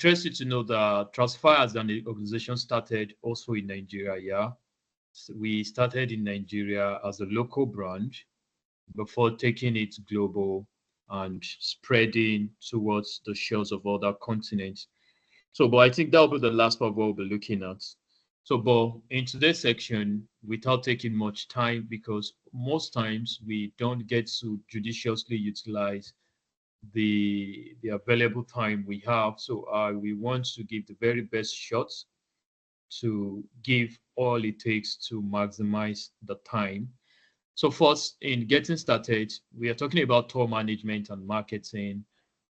interested to know that Transfer as an organization started also in Nigeria. Yeah, so we started in Nigeria as a local branch before taking it global and spreading towards the shores of other continents. So, but I think that will be the last part we'll be looking at. So, but in today's section, without taking much time, because most times we don't get to judiciously utilize the available time we have. So, we want to give the very best shots to give all it takes to maximize the time. So first, in getting started, we are talking about tour management and marketing,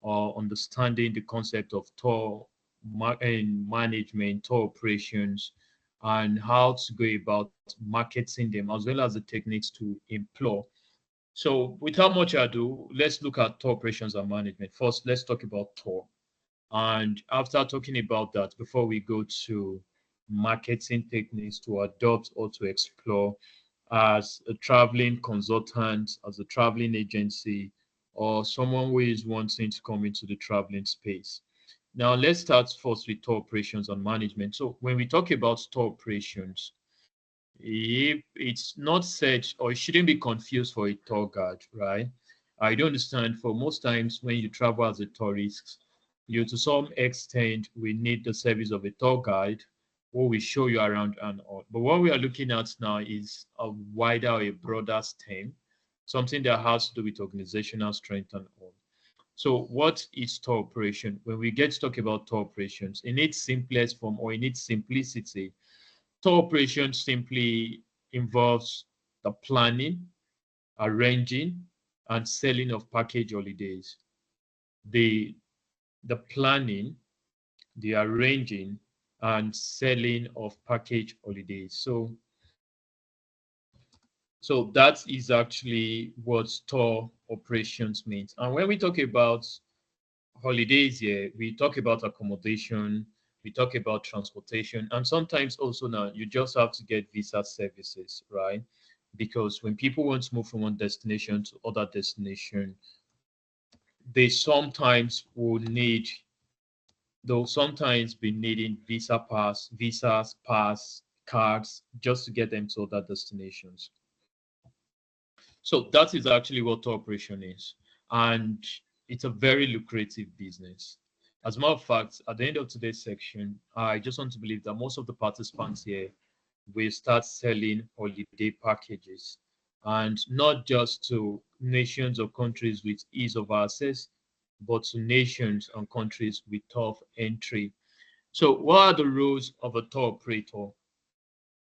or understanding the concept of tour and management, tour operations, and how to go about marketing them, as well as the techniques to employ. So without much ado, let's look at tour operations and management. First, let's talk about tour. And after talking about that, before we go to marketing techniques to adopt or to explore as a traveling consultant, as a traveling agency, or someone who is wanting to come into the traveling space. Now, let's start first with tour operations and management. So, when we talk about tour operations, if it's not said or it shouldn't be confused for a tour guide, right? I do understand for most times when you travel as a tourist, you to some extent we need the service of a tour guide who will show you around and all. But what we are looking at now is a wider, a broader stem, something that has to do with organizational strength and all. So what is tour operation? When we get to talk about tour operations, in its simplest form or in its simplicity, tour operation simply involves the planning, arranging, and selling of package holidays. The the planning, the arranging, and selling of package holidays. So that is actually what tour operations means. And when we talk about holidays here, we talk about accommodation, we talk about transportation, and sometimes also now you just have to get visa services, right? Because when people want to move from one destination to other destination, they sometimes will need, they'll sometimes be needing visas, pass, cards, just to get them to other destinations. So that is actually what tour operation is. And it's a very lucrative business. As a matter of fact, at the end of today's section, I just want to believe that most of the participants here will start selling holiday packages, and not just to nations or countries with ease of access, but to nations and countries with tough entry. So, what are the rules of a tour operator?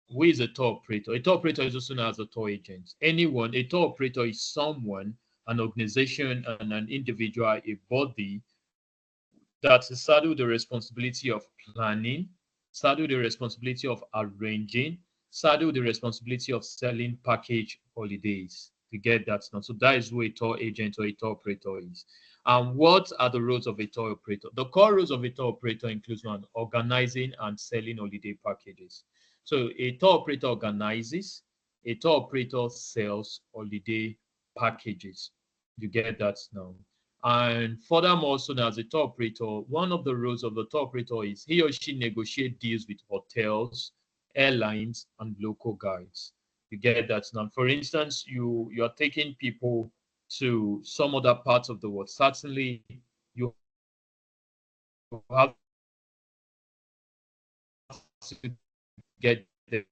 Who is a tour operator? A tour operator is also known as a tour agent. Anyone, a tour operator is someone, an organization, and an individual, a body that is saddled the responsibility of planning, saddled the responsibility of arranging, saddled the responsibility of selling package holidays. To get that now. So that is who a tour agent or a tour operator is. And what are the roles of a tour operator? The core roles of a tour operator includes one, organizing and selling holiday packages. So a tour operator organizes, a tour operator sells holiday packages. You get that now. And furthermore, also as a tour operator, one of the roles of the tour operator is he or she negotiate deals with hotels, airlines, and local guides. You get that now. For instance, you are taking people to some other parts of the world. Certainly, you have to get a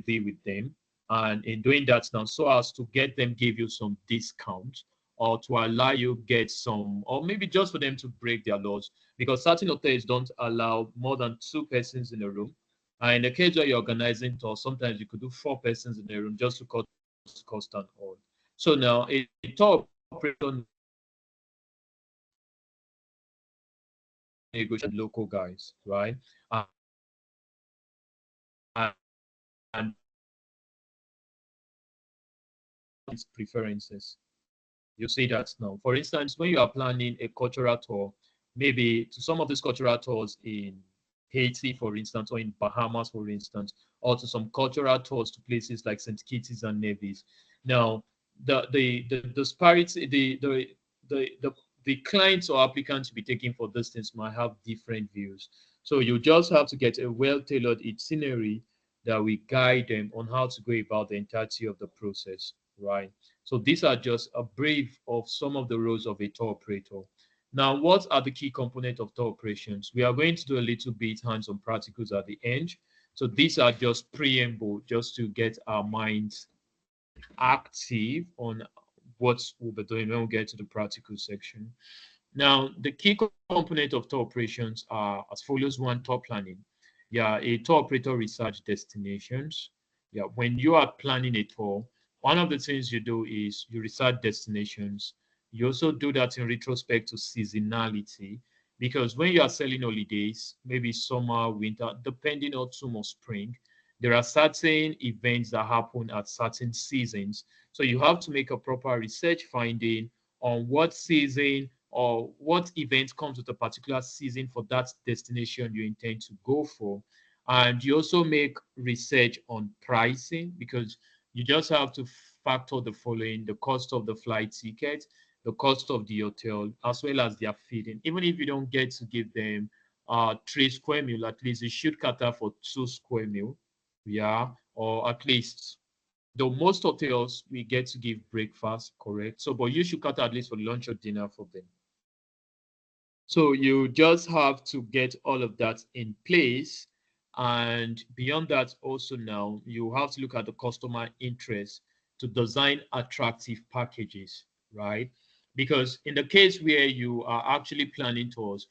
deal with them. And in doing that now, so as to get them give you some discount or to allow you get some, or maybe just for them to break their laws, because certain hotels don't allow more than two persons in a room. And in the case where you're organizing tours, sometimes you could do four persons in a room just to cut cost and all. So now a tour operator negotiate local guys, right? And, and its preferences. You see that now. For instance, when you are planning a cultural tour, maybe to some of these cultural tours in Haiti, for instance, or in Bahamas, for instance, or to some cultural tours to places like St. Kitts and Nevis. Now, the disparity, the the clients or applicants to be taking for these things might have different views. So you just have to get a well-tailored itinerary that will guide them on how to go about the entirety of the process, right? So these are just a brief of some of the roles of a tour operator. Now, what are the key components of tour operations? We are going to do a little bit hands-on practicals at the end. So these are just preamble, just to get our minds active on what we'll be doing when we get to the practical section. Now, the key component of tour operations are as follows. One, tour planning. Yeah, a tour operator research destinations. Yeah, when you are planning a tour, one of the things you do is you research destinations. You also do that in retrospect to seasonality, because when you are selling holidays, maybe summer, winter, depending on autumn or spring, there are certain events that happen at certain seasons. So you have to make a proper research finding on what season or what event comes with a particular season for that destination you intend to go for. And you also make research on pricing, because you just have to factor the following: the cost of the flight ticket, the cost of the hotel, as well as their feeding. Even if you don't get to give them 3 square meal, at least you should cater for 2 square meal. Yeah, or at least, though most hotels we get to give breakfast, correct? So, but you should cater at least for lunch or dinner for them. So you just have to get all of that in place. And beyond that, also now you have to look at the customer interest to design attractive packages, right? Because in the case where you are actually planning tours,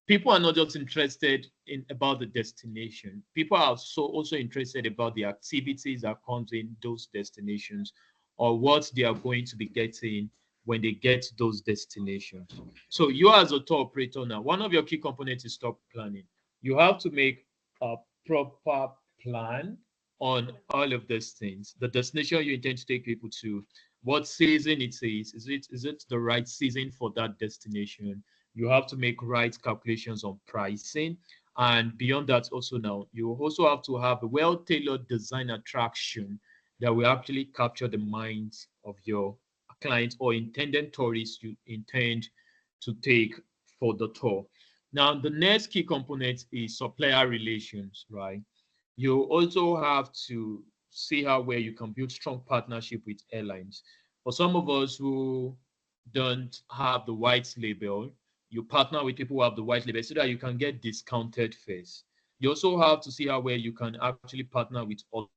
people are not just interested in about the destination. People are also interested about the activities that comes in those destinations, or what they are going to be getting when they get to those destinations. So you as a tour operator now, one of your key components is tour planning. You have to make a proper plan on all of these things. The destination you intend to take people to, what season it is it the right season for that destination? You have to make right calculations on pricing. And beyond that, also now, you also have to have a well-tailored design attraction that will actually capture the minds of your clients or intended tourists you intend to take for the tour. Now, the next key component is supplier relations, right? You also have to see how where you can build strong partnership with airlines. For some of us who don't have the white label, you partner with people who have the white label so that you can get discounted fares. You also have to see how where you can actually partner with others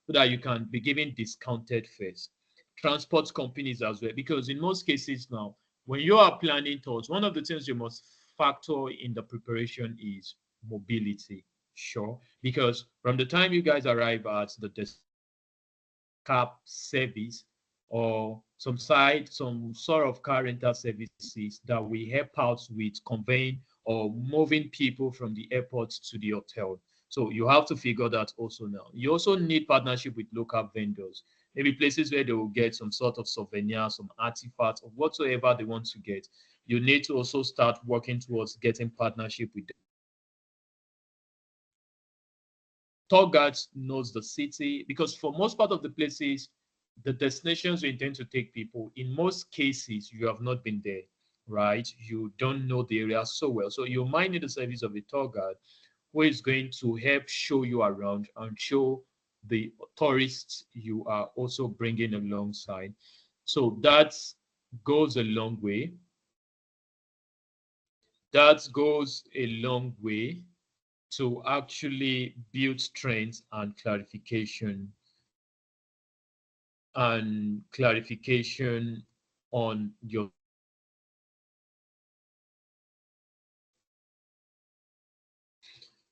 so that you can be given discounted fares. Transport companies as well, because in most cases now, when you are planning tours, one of the things you must factor in the preparation is mobility. Sure, because from the time you guys arrive at the cab service or some sort of car rental services that will help out with conveying or moving people from the airport to the hotel. So you have to figure that also now. You also need partnership with local vendors, maybe places where they will get some sort of souvenir, some artifacts, or whatsoever they want to get. You need to also start working towards getting partnership with them. Tour guides knows the city, because for most part of the places, the destinations you intend to take people, in most cases you have not been there, right? You don't know the area so well, so you might need the service of a tour guide who is going to help show you around and show the tourists you are also bringing alongside. So that goes a long way. That goes a long way to actually build strength and clarification on your.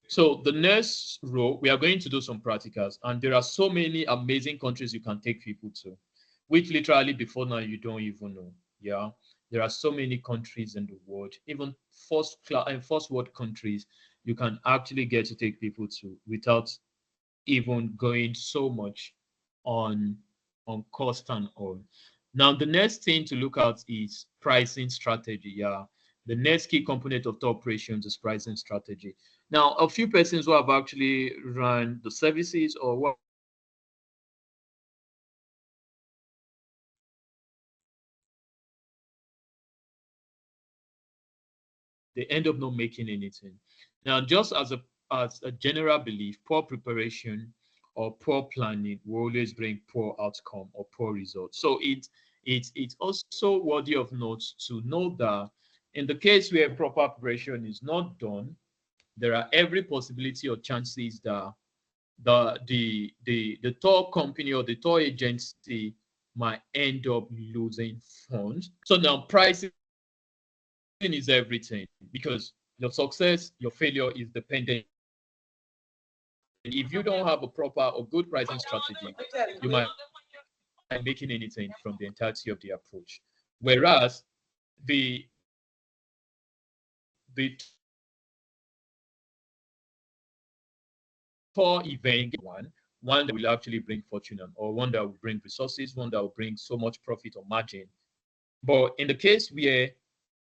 So the next row, we are going to do some practicals, and there are so many amazing countries you can take people to, which literally before now you don't even know. Yeah, there are so many countries in the world, even first world countries, you can actually get to take people to without even going so much on cost and all. Now, the next thing to look at is pricing strategy. Yeah, the next key component of tour operations is pricing strategy. Now, a few persons who have actually run the services or what they end up not making anything. Now, just as a general belief, poor preparation or poor planning will always bring poor outcome or poor results. So it's also worthy of note to know that in the case where proper preparation is not done, there are every possibility or chances that the tour company or the tour agency might end up losing funds. So now pricing is everything because your success, your failure is dependent. If you don't have a proper or good pricing strategy, you might not making anything from the entirety of the approach. Whereas the tour event one that will actually bring fortune or one that will bring resources, one that will bring so much profit or margin. But in the case where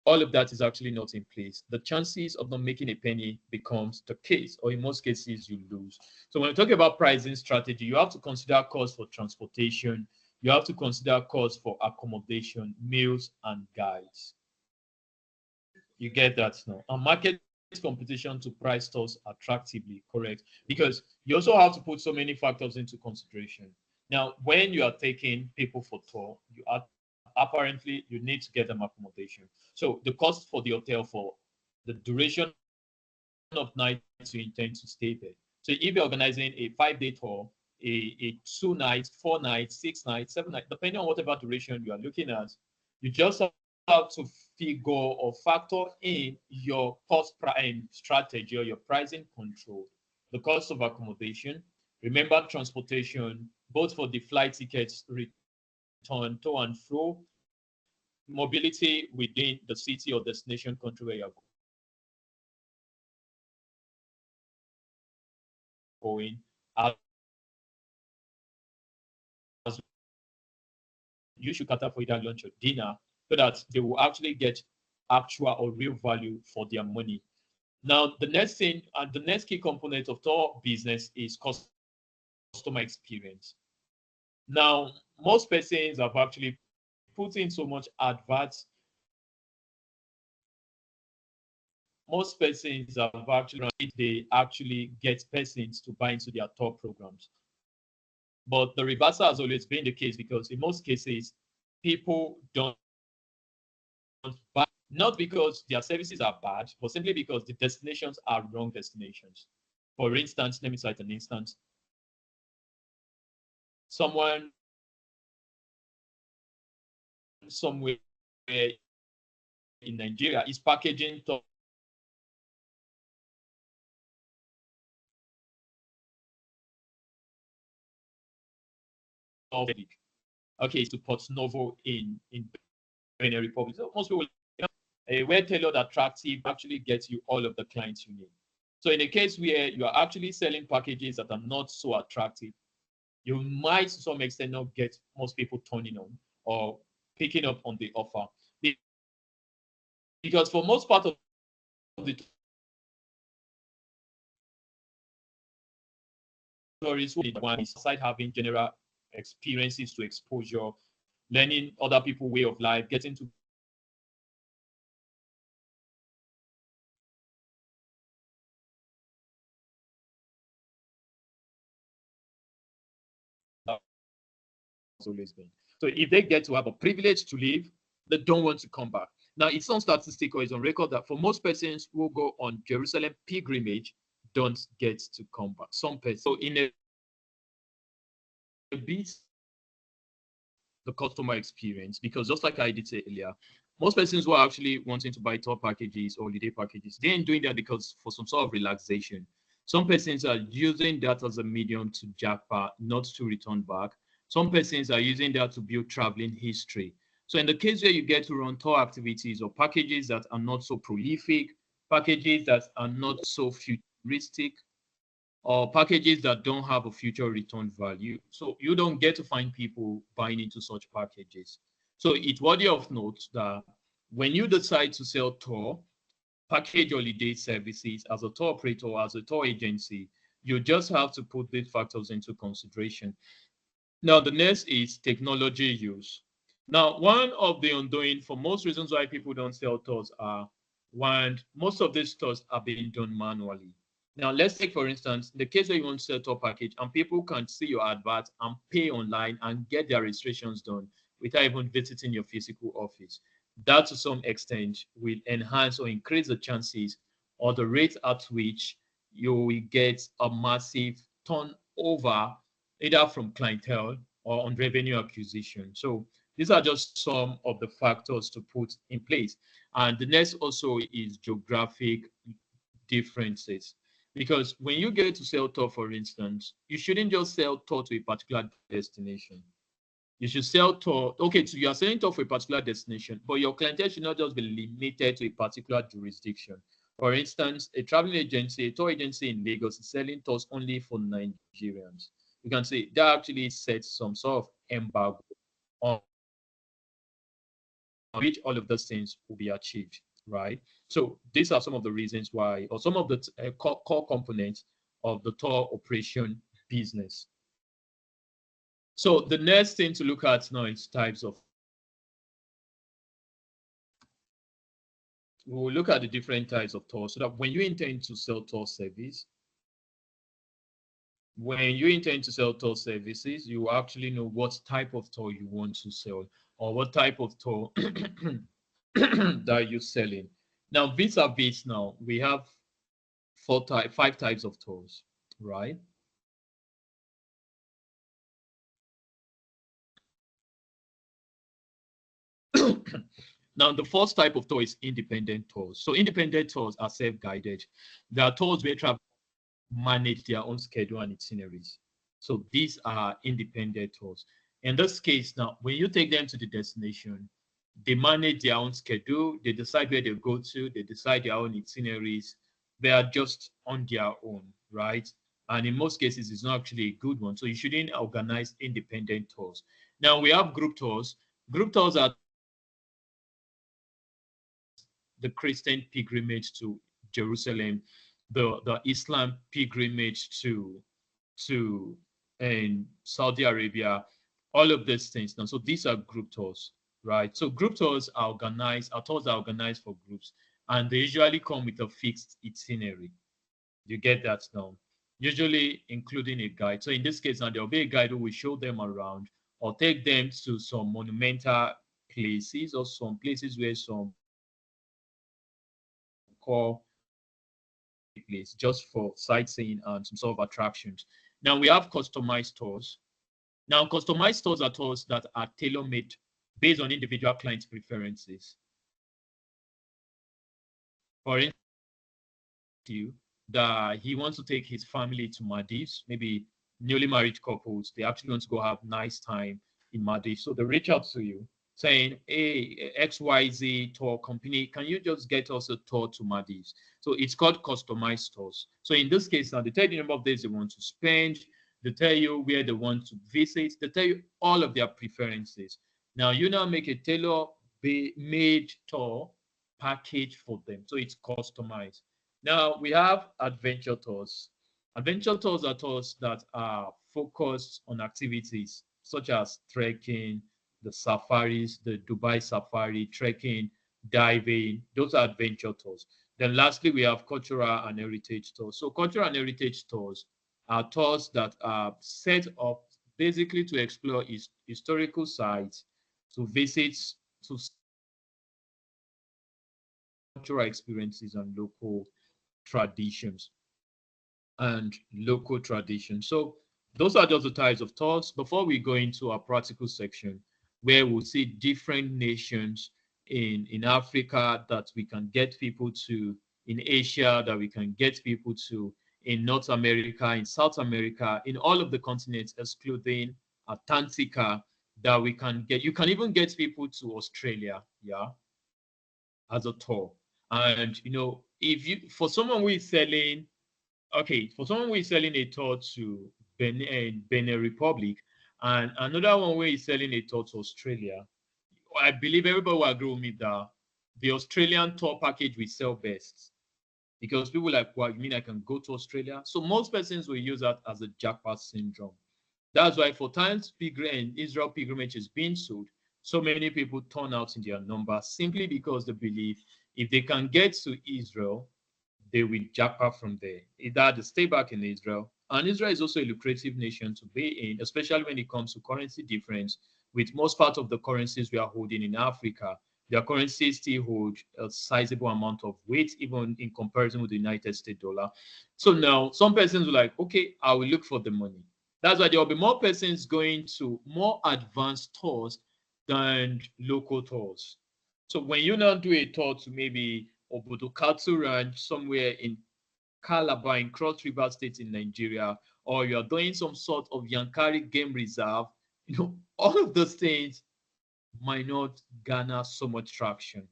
all of that is actually not in place, the chances of not making a penny becomes the case, or in most cases, you lose. So when we talk about pricing strategy, you have to consider cost for transportation, you have to consider cost for accommodation, meals, and guides. You get that now. And market competition to price stores attractively, correct? Because you also have to put so many factors into consideration. Now, when you are taking people for tour, you are apparently you need to get them accommodation. So the cost for the hotel for the duration of nights you intend to stay there. So if you're organizing a 5-day tour, a 2 nights, 4 nights, 6 nights, 7 nights, depending on whatever duration you are looking at, you just have to figure or factor in your cost strategy or your pricing control, the cost of accommodation. Remember transportation, both for the flight tickets, return to and fro, mobility within the city or destination country where you're going, as you should cater for either lunch or dinner so that they will actually get actual or real value for their money. Now, the next thing and the next key component of tour business is customer experience. Now, most persons have actually put in so much adverts. Most persons have actually they actually get persons to buy into their tour programs. But the reversal has always been the case because in most cases, people don't buy not because their services are bad, but simply because the destinations are wrong destinations. For instance, let me cite an instance. Someone somewhere in Nigeria is packaging okay, to Port Novo in Benin Republic. So most people, a well-tailored, attractive actually gets you all of the clients you need. So in a case where you are actually selling packages that are not so attractive, you might to some extent not get most people turning on or picking up on the offer. Because for most part of the tourists who one is aside having general experiences to exposure, learning other people's way of life, getting to always been. So if they get to have a privilege to live, they don't want to come back. Now, it's on statistical, it's on record that for most persons who go on Jerusalem pilgrimage, don't get to come back. Some persons. So in a bit, the customer experience, because just like I did say earlier, most persons who are actually wanting to buy tour packages or holiday packages, they ain't doing that because for some sort of relaxation. Some persons are using that as a medium to jackpot, not to return back. Some persons are using that to build traveling history. So in the case where you get to run tour activities or packages that are not so prolific, packages that are not so futuristic, or packages that don't have a future return value. So you don't get to find people buying into such packages. So it's worthy of note that when you decide to sell tour, package holiday services as a tour operator, as a tour agency, you just have to put these factors into consideration. Now, the next is technology use. Now, one of the undoing for most reasons why people don't sell tours are And most of these tours are being done manually. Now, let's take, for instance, the case where you want to sell tour package and people can see your advert and pay online and get their registrations done without even visiting your physical office. That, to some extent, will enhance or increase the chances or the rate at which you will get a massive turnover, either from clientele or on revenue acquisition. So these are just some of the factors to put in place. And the next also is geographic differences. Because when you get to sell tour, for instance, you shouldn't just sell tour to a particular destination. You should sell tour. Okay, so you are selling tour for a particular destination, but your clientele should not just be limited to a particular jurisdiction. For instance, a traveling agency, a tour agency in Lagos is selling tours only for Nigerians. You can say that actually sets some sort of embargo on which all of those things will be achieved, right? So these are some of the reasons why, or some of the core components of the tour operation business. So the next thing to look at now is types of. We'll look at the different types of tours so that when you intend to sell tour service, you actually know what type of tour you want to sell or what type of tour that you're selling. Now, vis-a-vis now, we have five types of tours, right? Now, the first type of tour is independent tours. So independent tours are self-guided. There are tours where travelers manage their own schedule and itineraries. So these are independent tours. In this case, now, when you take them to the destination, they manage their own schedule, they decide where they go to, they decide their own itineraries. They are just on their own, right? And in most cases, it's not actually a good one. So you shouldn't organize independent tours. Now we have group tours. Group tours are the Christian pilgrimage to Jerusalem, the Islam pilgrimage to and Saudi Arabia, all of these things. Now, so these are group tours, right? So group tours are organized, our tours are organized for groups, and they usually come with a fixed itinerary. You get that now? Usually including a guide. So in this case, now there'll be a guide who will show them around or take them to some monumental places or some places where some call place just for sightseeing and some sort of attractions. Now we have customized tours. Now, customized tours are tours that are tailor-made based on individual client preferences. For instance, that he wants to take his family to Maldives, maybe newly married couples, they actually want to go have nice time in Maldives. So they reach out to you saying, hey, XYZ tour company, can you just get us a tour to Maldives? So it's called customized tours. So in this case, now they tell you the number of days they want to spend, they tell you where they want to visit, they tell you all of their preferences. Now you now make a tailor-made tour package for them. So it's customized. Now we have adventure tours. Adventure tours are tours that are focused on activities such as trekking, the safaris, the Dubai safari, trekking, diving. Those are adventure tours. Then lastly, we have cultural and heritage tours. So cultural and heritage tours are tours that are set up basically to explore historical sites, to visit, to cultural experiences and traditions local traditions. So those are just the types of thoughts. Before we go into our practical section, where we'll see different nations in Africa that we can get people to, in Asia that we can get people to, in North America, in South America, in all of the continents, excluding Antarctica, that we can get. You can even get people to Australia, yeah, as a tour. And if you for someone who is selling okay, for someone who is selling a tour to Benin Republic and another one who is selling a tour to Australia, I believe everybody will agree with me that the Australian tour package will sell best because people like, well, you mean I can go to Australia? So most persons will use that as a jackpot syndrome. That's why for times Israel pilgrimage is being sold, so many people turn out in their numbers simply because they believe If they can get to Israel, they will japa from there. Either they stay back in Israel, and Israel is also a lucrative nation to be in, especially when it comes to currency difference. With most part of the currencies we are holding in Africa, their currencies still hold a sizable amount of weight, even in comparison with the United States dollar. So now some persons are like, okay, I will look for the money. That's why there will be more persons going to more advanced tours than local tours. So when you now do a tour to maybe Obodokatu Ranch somewhere in Calabar in Cross River State in Nigeria, or you're doing some sort of Yankari Game Reserve, all of those things might not garner so much traction.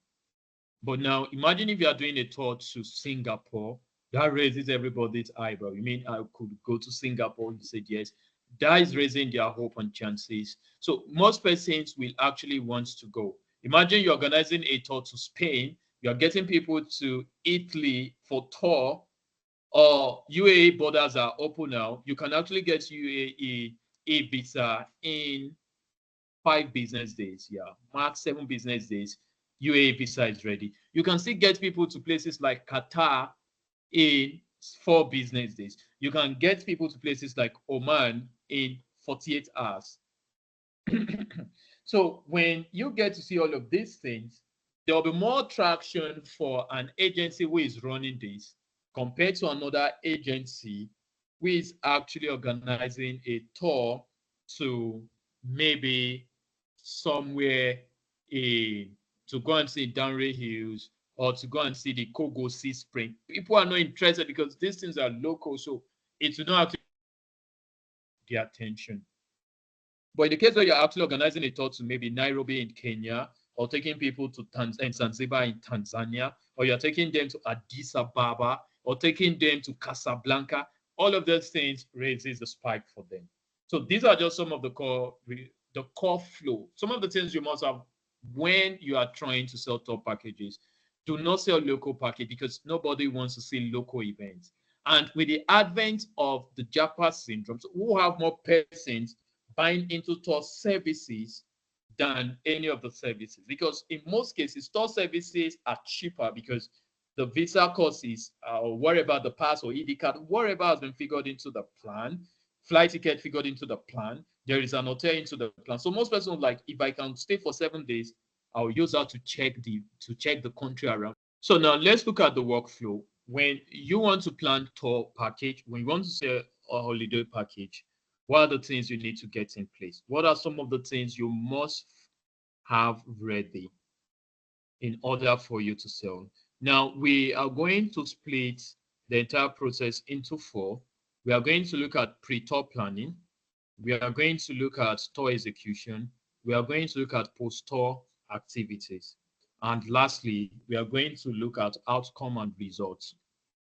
But now imagine if you are doing a tour to Singapore, that raises everybody's eyebrow. You mean I could go to Singapore? You said yes. That is raising their hope and chances. So most persons will actually want to go. Imagine you're organizing a tour to Spain, you're getting people to Italy for tour, or UAE borders are open now. You can actually get UAE a visa in 5 business days. Yeah, max 7 business days. UAE visa is ready. You can still get people to places like Qatar in 4 business days. You can get people to places like Oman in 48 hours. So when you get to see all of these things, there will be more traction for an agency who is running this compared to another agency who is actually organizing a tour to maybe somewhere in to go and see Downray Hills or to go and see the Kogo Sea Spring. People are not interested because these things are local, so it will not actually get their attention. But in the case where you're actually organizing a tour to maybe Nairobi in Kenya, or taking people to Zanzibar in Tanzania, or you're taking them to Addis Ababa, or taking them to Casablanca, all of those things raises the spike for them. So these are just some of the core flow. Some of the things you must have when you are trying to sell tour packages. Do not sell local package because nobody wants to see local events. And with the advent of the Japa syndrome, so we'll have more persons buying into tour services than any of the services, because in most cases tour services are cheaper because the visa courses or wherever the pass or ED card, wherever has been figured into the plan, flight ticket figured into the plan, there is an hotel into the plan. So most persons like, if I can stay for 7 days, I'll use that to check the country around. So now let's look at the workflow. When you want to plan tour package, when you want to sell a holiday package, what are the things you need to get in place? What are some of the things you must have ready in order for you to sell? Now, we are going to split the entire process into 4. We are going to look at pre-tour planning. We are going to look at tour execution. We are going to look at post-tour activities. And lastly, we are going to look at outcome and results.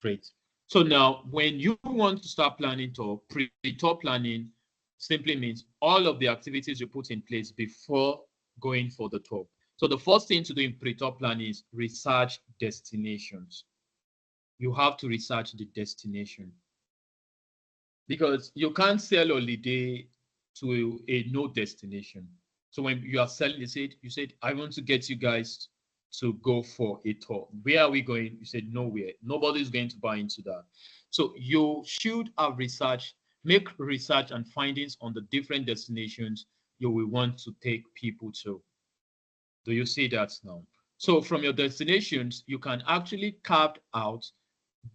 Great. So now, when you want to start planning tour, pre-tour planning simply means all of the activities you put in place before going for the tour. So the first thing to do in pre-tour planning is research destinations. You have to research the destination, because you can't sell holiday to a no destination. So when you are selling, you said, I want to get you guys to go for a tour. Where are we going? You said nowhere. Nobody's going to buy into that. So you should have research, make research and findings on the different destinations you will want to take people to. Do you see that now? So from your destinations, you can actually carve out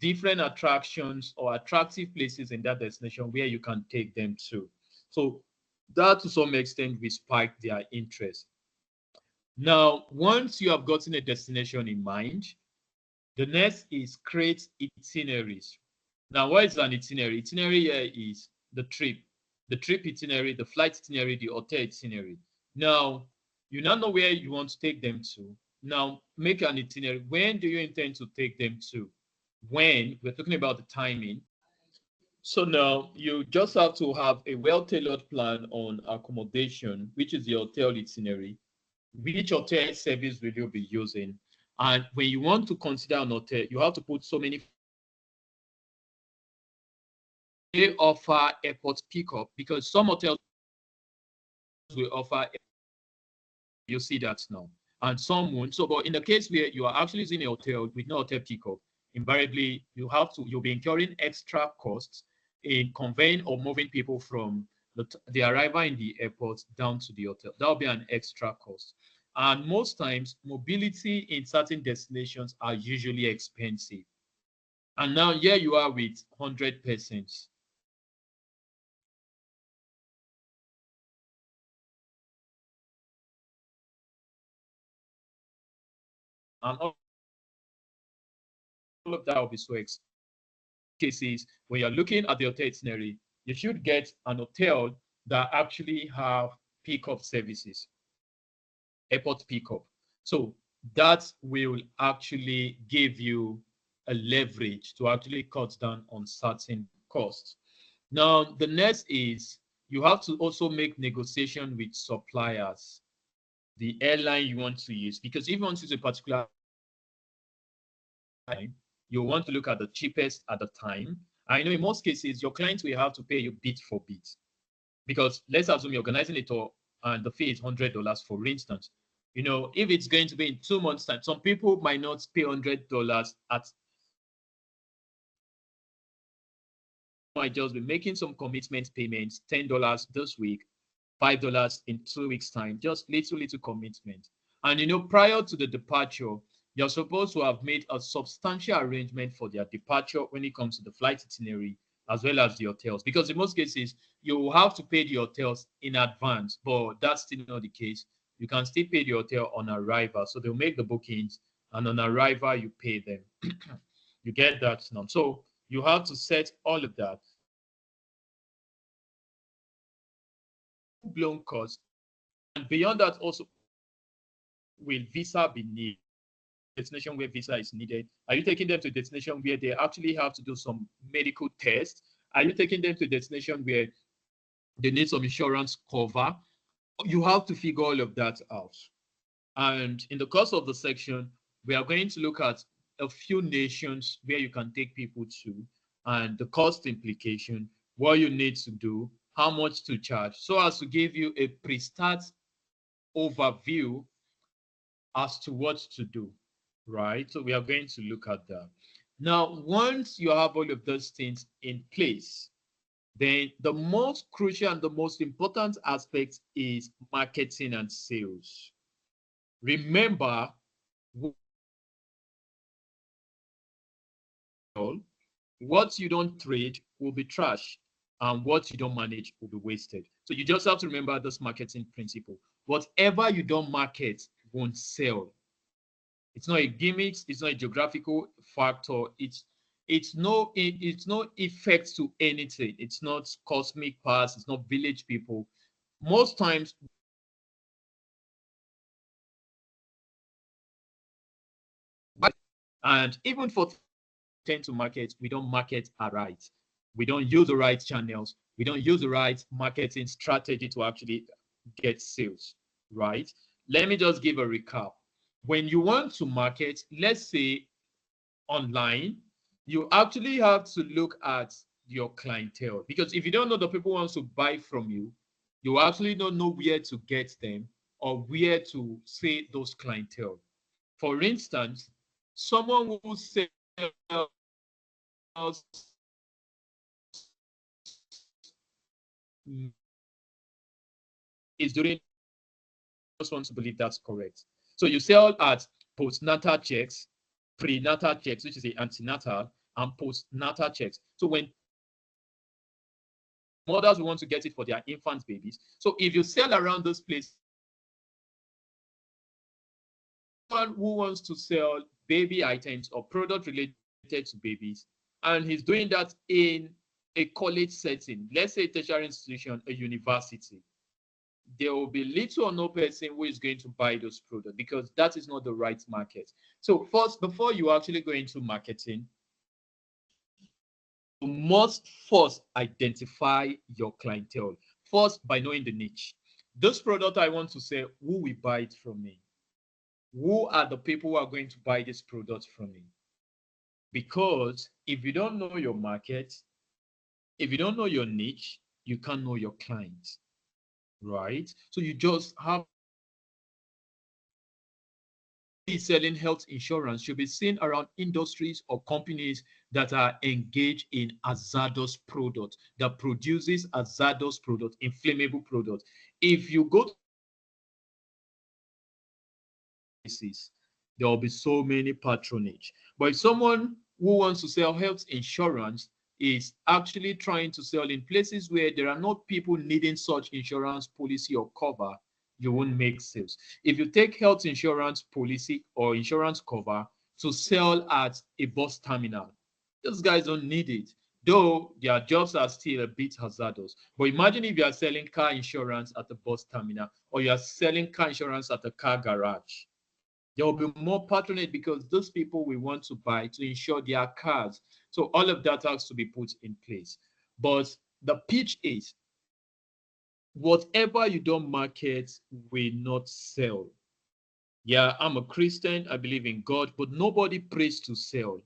different attractions or attractive places in that destination where you can take them to. So that to some extent will spike their interest. Now, once you have gotten a destination in mind, the next is create itineraries. Now, what is an itinerary? Itinerary here is the trip itinerary, the flight itinerary, the hotel itinerary. Now, you now know where you want to take them to. Now, make an itinerary. When do you intend to take them to? When we're talking about the timing. So now you just have to have a well-tailored plan on accommodation, which is the hotel itinerary. Which hotel service will you be using? And when you want to consider an hotel, you have to put so many. They offer airport pickup because some hotels will offer. You see that now. and some won't. So, but in the case where you are actually using a hotel with no hotel pickup, invariably you'll be incurring extra costs in conveying or moving people from the arrival in the airport down to the hotel. That will be an extra cost. And most times, mobility in certain destinations are usually expensive. And now here you are with 100 persons. And all of that will be so expensive. Cases, when you're looking at the hotel itinerary, you should get an hotel that actually have pickup services, airport pickup. So that will actually give you a leverage to actually cut down on certain costs. Now, the next is you have to also make negotiation with suppliers, the airline you want to use, because if you want to use a particular time, you want to look at the cheapest at the time. I know in most cases, your clients will have to pay you bit for bit, because let's assume you're organizing a tour and the fee is $100, for instance. You know, if it's going to be in 2 months' time, some people might not pay $100 at, might just be making some commitment payments, $10 this week, $5 in 2 weeks' time, just little commitment. And you know, prior to the departure, you're supposed to have made a substantial arrangement for their departure when it comes to the flight itinerary as well as the hotels. Because in most cases, you will have to pay the hotels in advance, but that's still not the case. You can still pay the hotel on arrival. So they'll make the bookings, and on arrival, you pay them. You get that now. So you have to set all of that. Blown cost. And beyond that, also, will visa be needed? Destination where visa is needed? Are you taking them to a destination where they actually have to do some medical tests? Are you taking them to a destination where they need some insurance cover? You have to figure all of that out. And in the course of the section, we are going to look at a few nations where you can take people to, and the cost implication, what you need to do, how much to charge, so as to give you a pre-start overview as to what to do, right? So we are going to look at that. Now, once you have all of those things in place, then the most crucial and the most important aspect is marketing and sales. Remember, what you don't trade will be trash, and what you don't manage will be wasted. So you just have to remember this marketing principle. Whatever you don't market won't sell. It's not a gimmick. It's not a geographical factor. It's no effect to anything. It's not cosmic pass. It's not village people. Most times, and even for tend to market, we don't market right. We don't use the right channels. We don't use the right marketing strategy to actually get sales, right? Let me just give a recap. When you want to market, let's say online, you actually have to look at your clientele, because if you don't know the people who want to buy from you, you actually don't know where to get them or where to say those clientele. For instance, someone who sells is doing, just want to believe that's correct. So you sell at postnatal checks, prenatal checks, which is the antenatal, and postnatal checks. So when mothers want to get it for their infant babies, so if you sell around those places, someone who wants to sell baby items or product related to babies, and he's doing that in a college setting, let's say a tertiary institution, a university, there will be little or no person who is going to buy those products, because that is not the right market. So first, before you actually go into marketing, you must first identify your clientele. First, by knowing the niche. This product I want to sell, who will buy it from me? Who are the people who are going to buy this product from me? Because if you don't know your market, if you don't know your niche, you can't know your clients, right? So you just have is selling health insurance should be seen around industries or companies that are engaged in hazardous products, that produces hazardous products, inflammable products. If you go to places, there will be so many patronage. But if someone who wants to sell health insurance is actually trying to sell in places where there are not people needing such insurance policy or cover, you won't make sales. If you take health insurance policy or insurance cover to sell at a bus terminal, those guys don't need it. Though their jobs are still a bit hazardous. But imagine if you are selling car insurance at the bus terminal or you are selling car insurance at a car garage. There will be more patronage because those people will want to buy to insure their cars. So all of that has to be put in place. But the pitch is whatever you don't market will not sell. Yeah, I'm a Christian, I believe in God, but nobody prays to sell.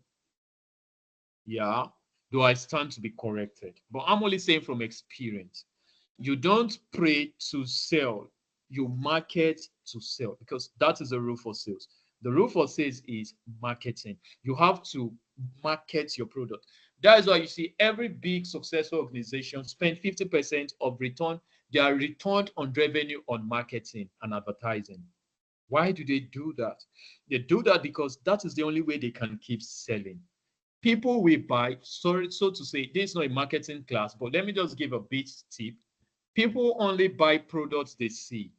Yeah, do I stand to be corrected? But I'm only saying from experience. You don't pray to sell, you market to sell because that is the rule for sales. The rule for sales is marketing. You have to market your product. That is why you see every big successful organization spend 50% of return, their return on revenue on marketing and advertising. Why do they do that? They do that because that is the only way they can keep selling. People will buy, sorry, so to say, this is not a marketing class, but let me just give a bit tip. People only buy products they see.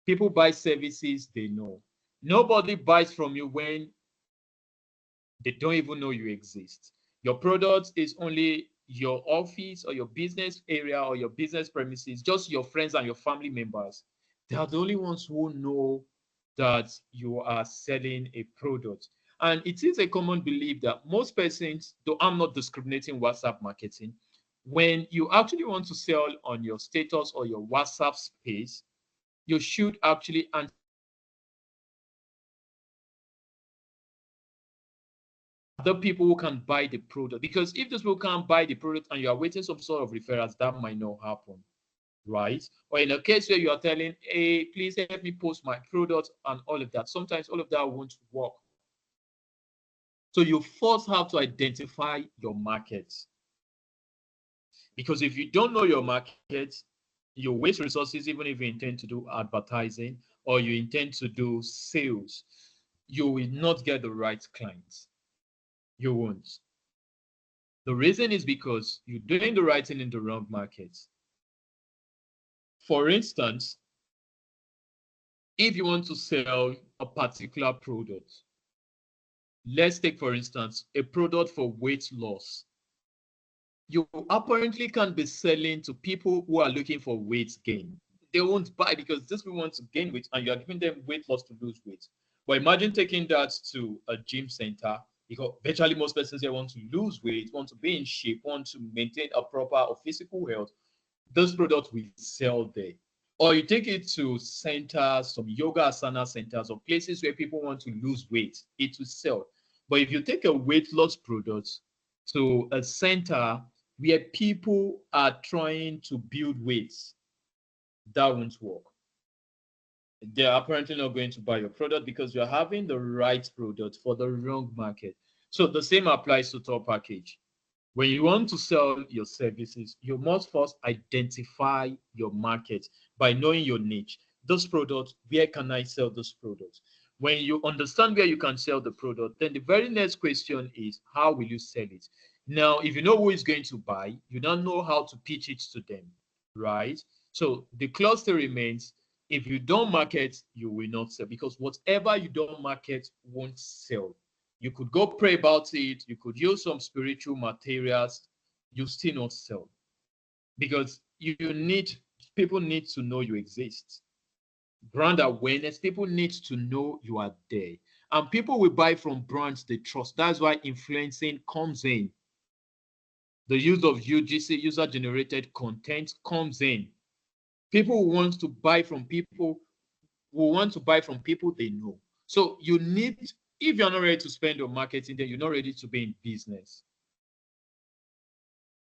People buy services they know. Nobody buys from you when they don't even know you exist. Your product is only your office or your business area or your business premises, just your friends and your family members. They are the only ones who know that you are selling a product. And it is a common belief that most persons, though I'm not discriminating WhatsApp marketing, when you actually want to sell on your status or your WhatsApp space, you should actually answer the people who can buy the product. Because if those people can't buy the product and you are waiting some sort of referrals, that might not happen, right? Or in a case where you are telling, hey, please help me post my product and all of that, sometimes all of that won't work. So you first have to identify your market. Because if you don't know your market, you waste resources even if you intend to do advertising or you intend to do sales. You will not get the right clients. You won't. The reason is because you're doing the right thing in the wrong market. For instance, if you want to sell a particular product, let's take, for instance, a product for weight loss. You apparently can't be selling to people who are looking for weight gain. They won't buy because these people want to gain weight and you're giving them weight loss to lose weight. But imagine taking that to a gym center because virtually most persons here want to lose weight, want to be in shape, want to maintain a proper or physical health. Those products will sell there. Or you take it to centers, some yoga asana centers, or places where people want to lose weight, it will sell. But if you take a weight loss product to a center where people are trying to build weights, that won't work. They're apparently not going to buy your product because you're having the right product for the wrong market. So the same applies to top package. When you want to sell your services, you must first identify your market by knowing your niche. Those products, where can I sell those products? When you understand where you can sell the product, then the very next question is, how will you sell it? Now, if you know who is going to buy, you now know how to pitch it to them, right? So the cluster remains, if you don't market, you will not sell because whatever you don't market won't sell. You could go pray about it. You could use some spiritual materials. You still not sell because you need people need to know you exist. Brand awareness. People need to know you are there, and people will buy from brands they trust. That's why influencing comes in. The use of UGC, user-generated content, comes in. People want to buy from people who want to buy from people they know. So you need, if you're not ready to spend on marketing, then you're not ready to be in business.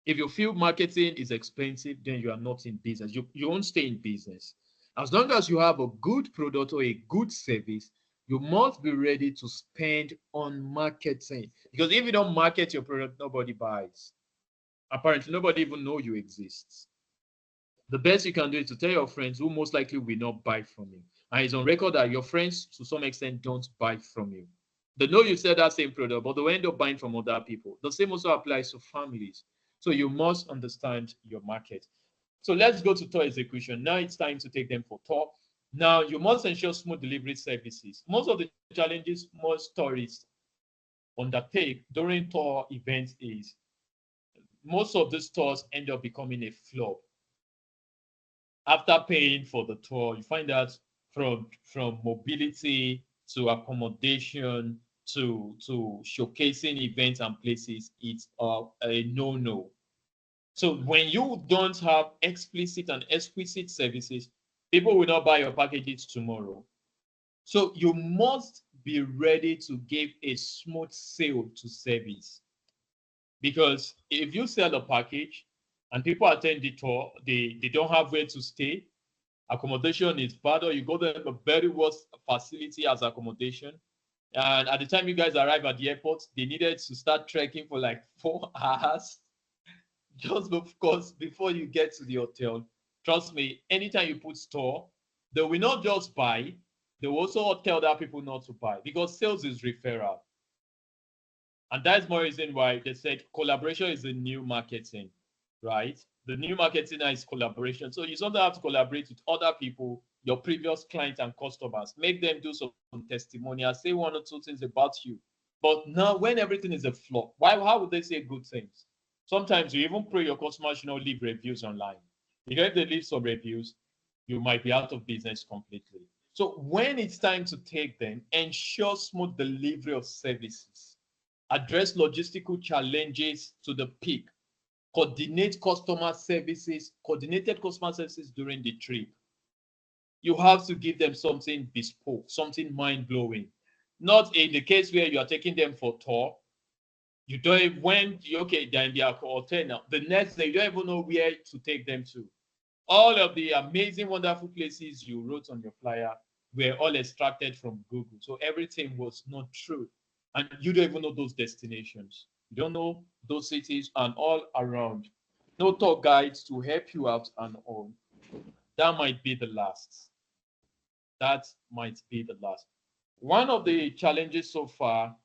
If you feel marketing is expensive, then you are not in business. You won't stay in business. As long as you have a good product or a good service, You must be ready to spend on marketing, because if you don't market your product, nobody buys. Apparently, nobody even know you exist. The best you can do is to tell your friends who most likely will not buy from you. And it's on record that your friends, to some extent, don't buy from you. They know you sell that same product, but they end up buying from other people. The same also applies to families. So you must understand your market. So let's go to tour execution. Now it's time to take them for tour. Now you must ensure smooth delivery services. Most of the challenges most tourists undertake during tour events is most of these tours end up becoming a flop. After paying for the tour, you find that from mobility to accommodation to showcasing events and places, it's a no-no. So when you don't have explicit and exquisite services, people will not buy your packages tomorrow. So you must be ready to give a smooth sale to service. Because if you sell a package and people attend the tour, they don't have where to stay, accommodation is bad, or you go to a very worst facility as accommodation. And at the time you guys arrive at the airport, they needed to start trekking for like 4 hours just because before you get to the hotel. Trust me, anytime you put store, they will not just buy, they will also tell other people not to buy, because sales is referral. And that's more reason why they said collaboration is the new marketing, right? The new marketing is collaboration. So you sometimes have to collaborate with other people, your previous clients and customers, make them do some testimonials, say one or two things about you. But now, when everything is a flop, how would they say good things? Sometimes you even pray your customers should not leave reviews online. Because if they leave some reviews, you might be out of business completely. So when it's time to take them, ensure smooth delivery of services, address logistical challenges to the peak, coordinated customer services during the trip. You have to give them something bespoke, something mind-blowing. Not in the case where you are taking them for tour, you don't even, when okay, they're in their hotel now, the next day you don't even know where to take them to. All of the amazing, wonderful places you wrote on your flyer were all extracted from Google. So everything was not true. And you don't even know those destinations. You don't know those cities and all around. No tour guides to help you out and all. That might be the last. That might be the last. One of the challenges so far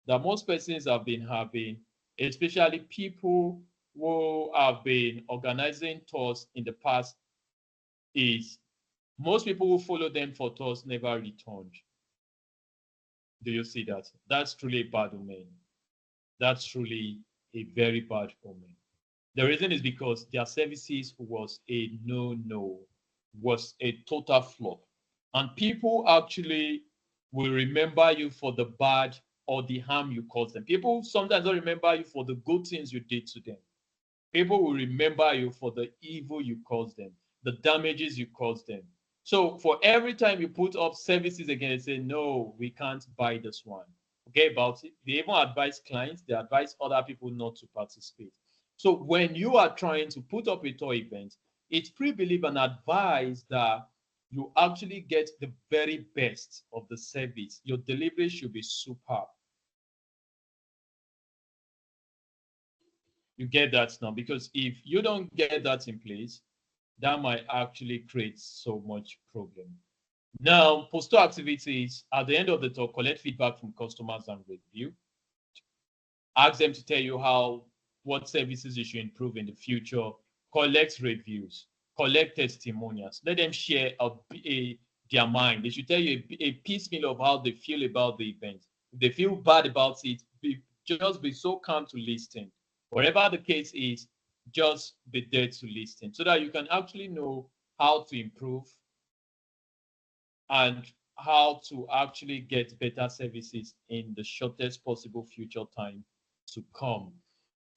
that most persons have been having, especially people who have been organizing tours in the past, is most people who follow them for tours never returned. Do you see that? That's truly a bad omen. That's truly a very bad omen. The reason is because their services was a no-no, was a total flop. And people actually will remember you for the bad or the harm you caused them. People sometimes don't remember you for the good things you did to them. People will remember you for the evil you caused them, the damages you caused them. So for every time you put up services again and say, no, we can't buy this one. Okay, about it. They even advise clients, they advise other people not to participate. So when you are trying to put up a tour event, it's pre-believe and advise that you actually get the very best of the service. Your delivery should be superb. You get that now, because if you don't get that in place, that might actually create so much problem. Now, post-tour activities at the end of the tour, collect feedback from customers and review. Ask them to tell you what services you should improve in the future. Collect reviews, collect testimonials. Let them share their mind. They should tell you a piecemeal of how they feel about the event. If they feel bad about it, just be so calm to listen. Whatever the case is, just be there to listen so that you can actually know how to improve and how to actually get better services in the shortest possible future time to come.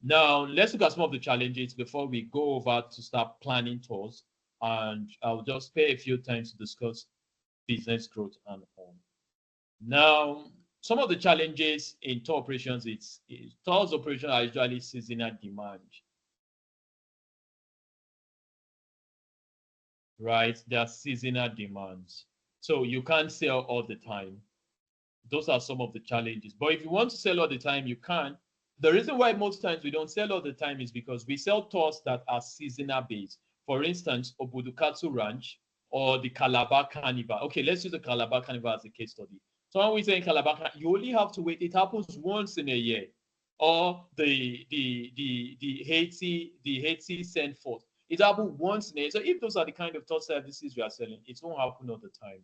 Now, let's look at some of the challenges before we go over to start planning tours. And I'll just spare a few times to discuss business growth and all. Now, some of the challenges in tour operations, tours operations are usually seasonal demand, right? There are seasonal demands. So you can't sell all the time. Those are some of the challenges. But if you want to sell all the time, you can. The reason why most times we don't sell all the time is because we sell tours that are seasonal based. For instance, Obudukatu Ranch or the Calabar Carnival. Okay, let's use the Calabar Carnival as a case study. So when we say in Calabar, you only have to wait. It happens once in a year. Or the Haiti send forth. It happens once in a year. So if those are the kind of tour services you are selling, it won't happen all the time.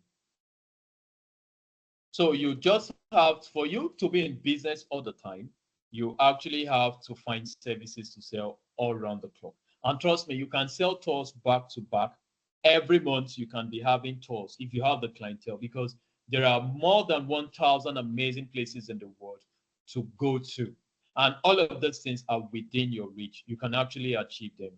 So you just have, for you to be in business all the time, you actually have to find services to sell all around the clock. And trust me, you can sell tours back to back. Every month you can be having tours if you have the clientele, because there are more than 1,000 amazing places in the world to go to. And all of those things are within your reach. You can actually achieve them.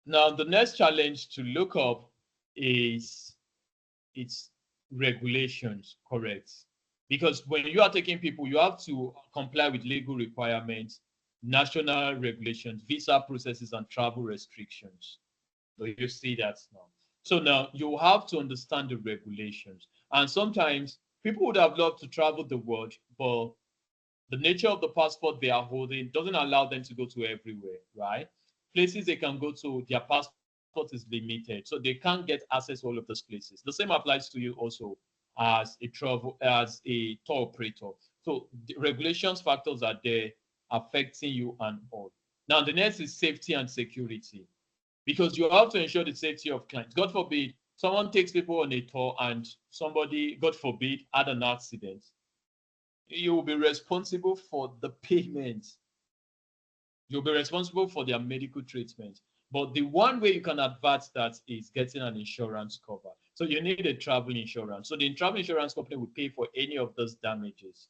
Now, the next challenge to look up is its regulations, correct? Because when you are taking people, you have to comply with legal requirements, national regulations, visa processes, and travel restrictions. So you see that now. So now you have to understand the regulations. And sometimes people would have loved to travel the world, but the nature of the passport they are holding doesn't allow them to go to everywhere, right? Places they can go to, their passport is limited, so they can't get access to all of those places. The same applies to you also as a tour operator. So the regulations factors are there affecting you and all. Now the next is safety and security, because you have to ensure the safety of clients. God forbid someone takes people on a tour and somebody, God forbid, had an accident. You will be responsible for the payment. You'll be responsible for their medical treatment. But the one way you can advert that is getting an insurance cover. So you need a travel insurance. So the travel insurance company will pay for any of those damages.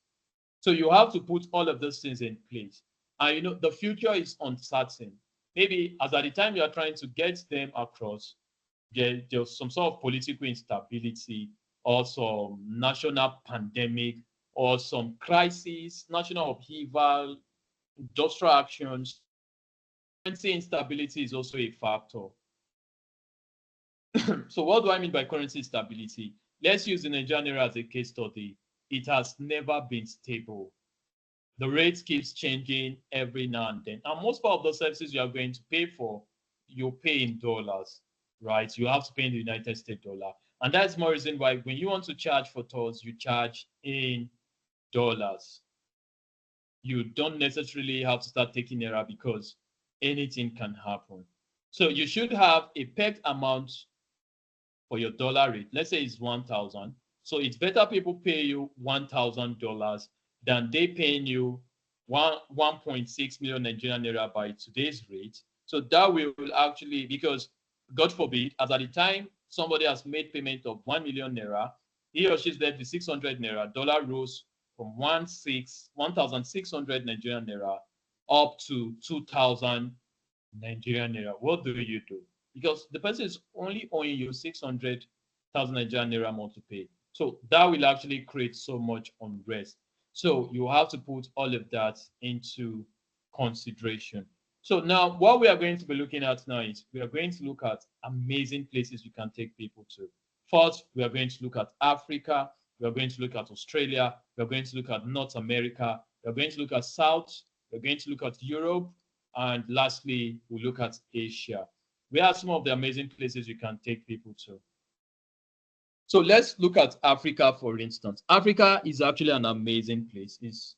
So you have to put all of those things in place. And you know, the future is uncertain. Maybe as at the time you are trying to get them across, there's some sort of political instability or some national pandemic or some crisis, national upheaval, industrial actions. Currency instability is also a factor. So what do I mean by currency instability? Let's use the Nigerian naira as a case study. It has never been stable. The rate keeps changing every now and then. And most part of the services you are going to pay for, you pay in dollars, right? You have to pay in the United States dollar. And that's more reason why when you want to charge for tolls, you charge in dollars. You don't necessarily have to start taking error because anything can happen. So you should have a pegged amount for your dollar rate. Let's say it's 1,000. So it's better people pay you $1,000 than they paying you 1.6 million Nigerian naira by today's rate. So that will actually, because God forbid, as at the time somebody has made payment of 1 million naira, he or she's left with 600 naira. Dollar rose from 1,600 Nigerian naira up to 2,000 Nigerian naira. What do you do? Because the person is only owing you 600,000 Nigerian naira more to pay. So that will actually create so much unrest. So you have to put all of that into consideration. So now what we are going to be looking at now is we are going to look at amazing places you can take people to. First, we are going to look at Africa. We are going to look at Australia. We are going to look at North America. We are going to look at South. We are going to look at Europe. And lastly, we'll look at Asia. We have some of the amazing places you can take people to. So let's look at Africa, for instance. Africa is actually an amazing place. It's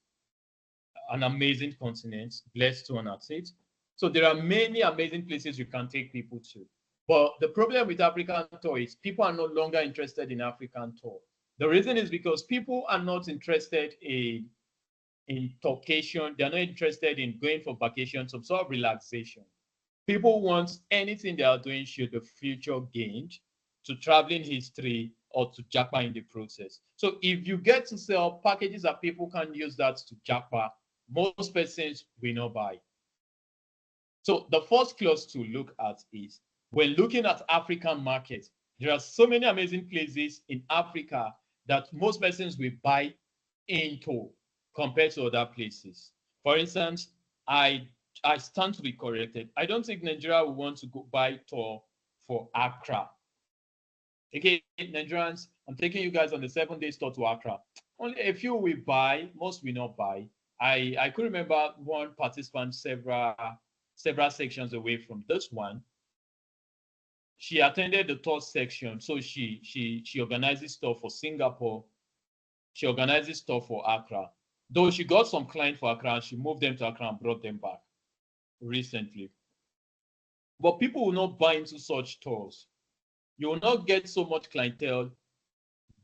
an amazing continent, blessed to honor it. So there are many amazing places you can take people to. But the problem with African tour is people are no longer interested in African tour. The reason is because people are not interested in vacation. They're not interested in going for vacation, some sort of relaxation. People want anything they are doing should be future gained to traveling history or to japa in the process. So if you get to sell packages that people can use that to japa, most persons will not buy. So the first clause to look at is when looking at African markets, there are so many amazing places in Africa that most persons will buy into compared to other places. For instance, I stand to be corrected. I don't think Nigeria will want to go buy tour for Accra. Okay, Nigerians, I'm taking you guys on the 7 day tour to Accra. Only a few will buy, most will not buy. I could remember one participant several sections away from this one. She attended the tour section, so she organizes stuff for Singapore. She organizes stuff for Accra. Though she got some clients for Accra, and she moved them to Accra and brought them back recently. But people will not buy into such tours. You will not get so much clientele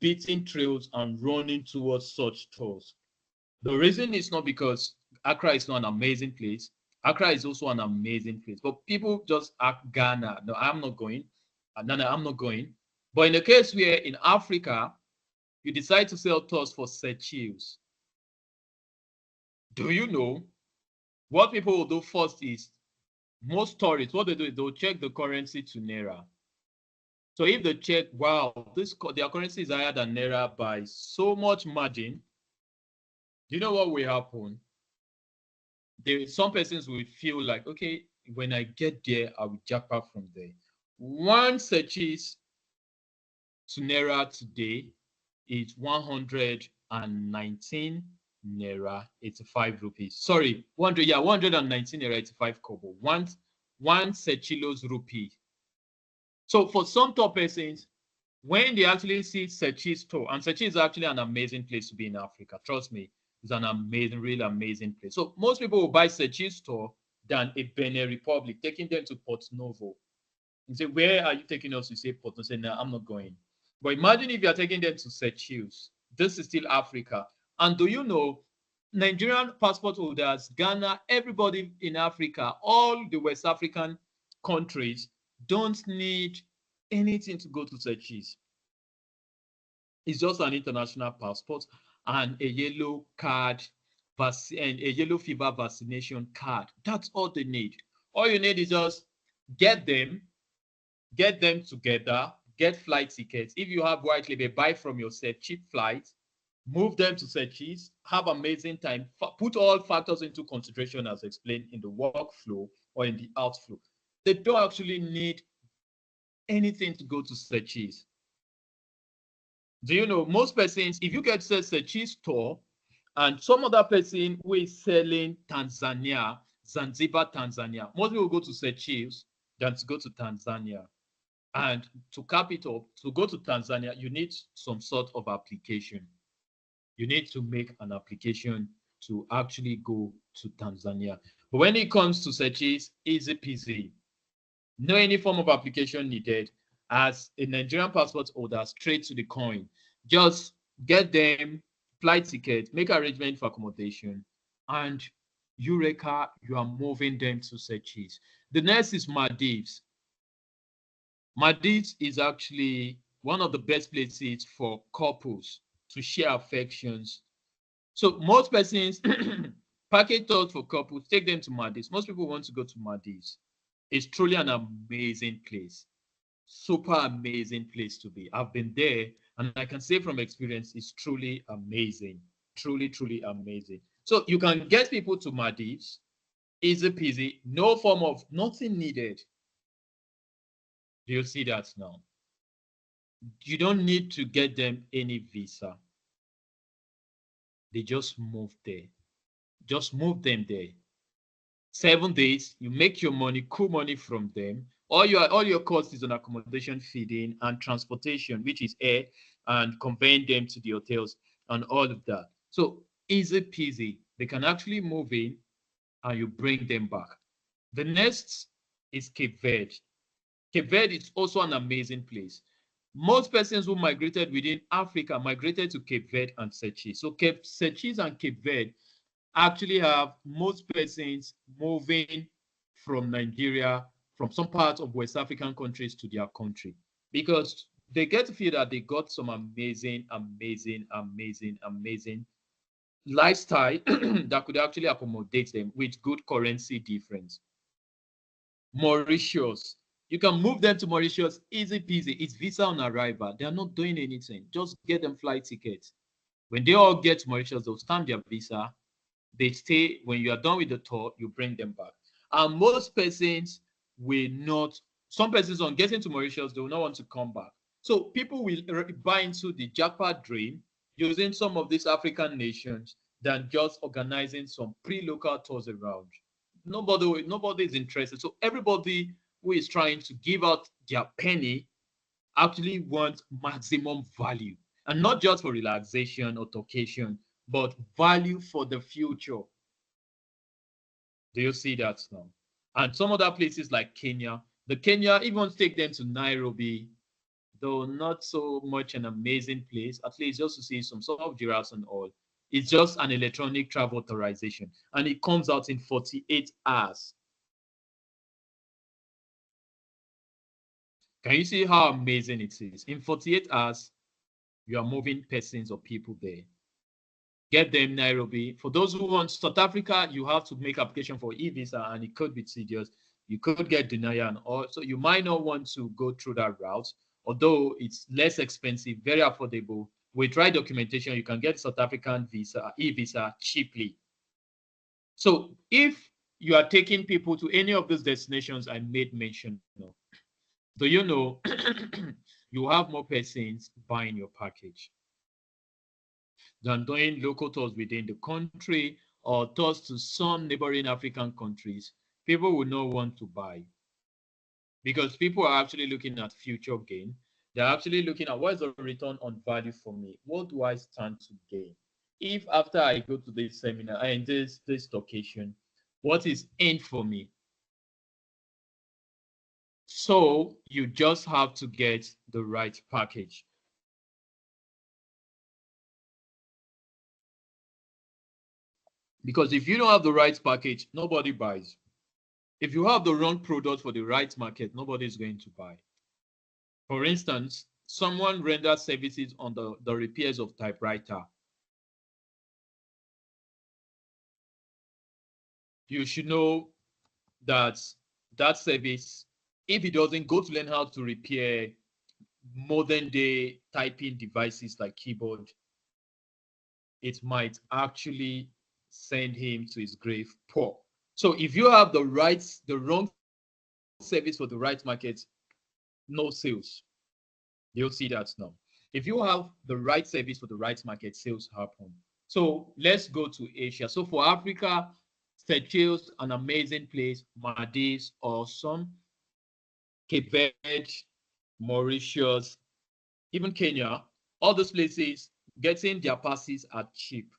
beating trails and running towards such tours. The reason is not because Accra is not an amazing place. Accra is also an amazing place. But people just act Ghana. No, I'm not going. No, I'm not going. But in the case where in Africa, you decide to sell tours for Seychelles, do you know what people will do first is most tourists, what they do is they'll check the currency to Naira. So if they check, wow, their currency is higher than Naira by so much margin, you know what will happen? Some persons will feel like, okay, when I get there, I will jackpot from there. One Seychelles to Naira today is 119 Naira 85 rupees. Sorry, 119 Naira 85 kobo. One Seychelles rupee. So for some top persons, when they actually see Seychelles tour, and Seychelles is actually an amazing place to be in Africa. Trust me, it's an amazing, really amazing place. So most people will buy Seychelles tour than a Benin Republic, taking them to Port Novo. You say, where are you taking us? You say Port Novo. Say, no, I'm not going. But imagine if you are taking them to Seychelles. This is still Africa. And do you know, Nigerian passport holders, Ghana, everybody in Africa, all the West African countries don't need anything to go to Seychelles. It's just an international passport and a yellow card and a yellow fever vaccination card. That's all they need. All you need is just get them together, get flight tickets. If you have white label, buy from yourself cheap flights, move them to Seychelles, have amazing time, put all factors into consideration as explained in the workflow or in the outflow. They don't actually need anything to go to Seychelles. Do you know most persons, if you get to Seychelles tour and some other person who is selling Tanzania, Zanzibar, Tanzania, most people go to Seychelles than to go to Tanzania. And to cap it up, to go to Tanzania, you need some sort of application. You need to make an application to actually go to Tanzania. But when it comes to Seychelles, easy peasy. No any form of application needed. As a Nigerian passport holder, straight to the coin. Just get them flight ticket, make arrangement for accommodation, and Eureka, you are moving them to Seychelles. The next is Maldives. Maldives is actually one of the best places for couples to share affections. So most persons package tours for couples, take them to Maldives. Most people want to go to Maldives. It's truly an amazing place. Super amazing place to be. I've been there and I can say from experience, it's truly amazing. Truly, truly amazing. So you can get people to Maldives, easy peasy, no form of nothing needed. Do you see that now? You don't need to get them any visa. They just move there. Just move them there. 7 days, you make your money, cool money from them. All your cost is on accommodation, feeding, and transportation, which is air, and conveying them to the hotels and all of that. So easy peasy. They can actually move in and you bring them back. The next is Cape Verde. Cape Verde is also an amazing place. Most persons who migrated within Africa migrated to Cape Verde and Seychelles. So Seychelles and Cape Verde actually have most persons moving from Nigeria, from some parts of West African countries to their country, because they get to feel that they got some amazing lifestyle that could actually accommodate them with good currency difference. Mauritius, you can move them to Mauritius easy peasy. It's visa on arrival. They are not doing anything. Just get them flight tickets. When they all get to Mauritius, they'll stamp their visa. They stay. When you are done with the tour, you bring them back. And most persons will not, some persons on getting to Mauritius, they will not want to come back. So people will buy into the Japa dream using some of these African nations than just organizing some pre-local tours around. Nobody is interested. So everybody who is trying to give out their penny actually wants maximum value, and not just for relaxation or vacation, but value for the future. Do you see that now? And some other places like Kenya, the Kenya even take them to Nairobi, though not so much an amazing place, at least just to see some of giraffes and all. It's just an electronic travel authorization, and it comes out in 48 hours. Can you see how amazing it is? In 48 hours, you are moving persons or people there. Get them Nairobi. For those who want South Africa, you have to make application for e-visa, and it could be tedious. You could get denial, and also you might not want to go through that route, although it's less expensive, very affordable. With right documentation, you can get South African visa, e-visa cheaply. So if you are taking people to any of those destinations I made mention of, do you know you have more persons buying your package than doing local tours within the country or tours to some neighboring African countries? People will not want to buy because people are actually looking at future gain. They're actually looking at what is the return on value for me? What do I stand to gain? If after I go to this seminar and this location, what is in for me? So you just have to get the right package. Because if you don't have the right package, nobody buys. If you have the wrong product for the right market, nobody is going to buy. For instance, someone renders services on the repairs of typewriter. You should know that that service, if he doesn't go to learn how to repair modern day typing devices like keyboard, it might actually send him to his grave poor. So if you have the wrong service for the right market, no sales. You'll see that now. If you have the right service for the right market, sales happen. So let's go to Asia. So for Africa, Seychelles, an amazing place. Maldives, awesome. Cape Verde, Mauritius, even Kenya, all those places, getting their passes are cheap.